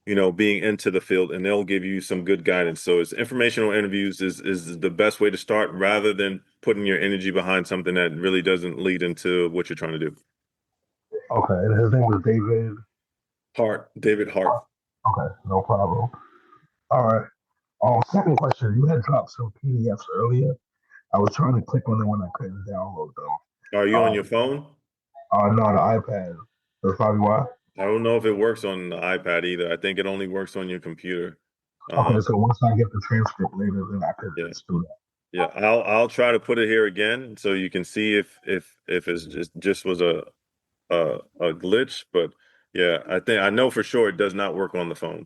being into the field? And they'll give you some good guidance. So it's informational interviews is the best way to start rather than putting your energy behind something that really doesn't lead into what you're trying to do. Okay. And his name was David Hart. Okay. No problem. All right. Second question. You had dropped some PDFs earlier. I was trying to click on them when I couldn't download them. Are you on your phone? No, the iPad. That's probably why. I don't know if it works on the iPad either. I think it only works on your computer. Okay, so once I get the transcript later, then I could just do that. Yeah, I'll try to put it here again so you can see if it's just was a glitch. But yeah, I know for sure it does not work on the phone.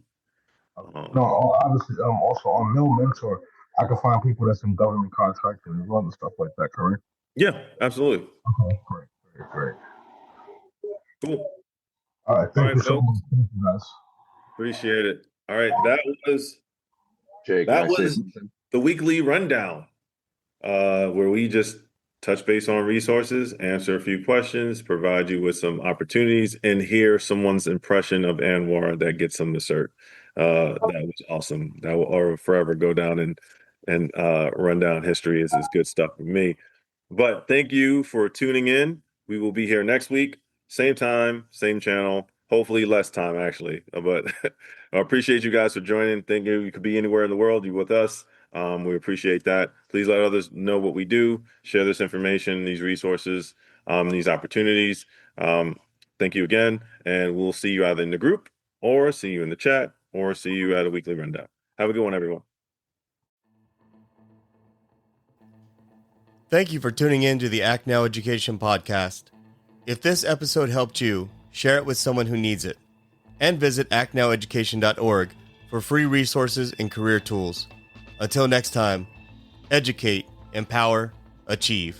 No, obviously, also on Mill Mentor, I can find people that's in government contracting as well and stuff like that, correct? Yeah, absolutely. Okay, great. Cool. All right, thank you so much. Thank you, guys. Appreciate it. All right, that was Jay, can I say something? the weekly rundown, where we just touch base on resources, answer a few questions, provide you with some opportunities, and hear someone's impression of Anwar that gets them the cert. That was awesome. That will forever go down and run down history is good stuff for me. But thank you for tuning in. We will be here next week, same time, same channel. Hopefully less time, actually. But I appreciate you guys for joining. Thank you. You could be anywhere in the world. You with us. We appreciate that. Please let others know what we do. Share this information, these resources, these opportunities. Thank you again. And we'll see you either in the group or see you in the chat or see you at a weekly rundown. Have a good one, everyone. Thank you for tuning in to the Act Now Education podcast. If this episode helped you, share it with someone who needs it. And visit actnoweducation.org for free resources and career tools. Until next time, educate, empower, achieve.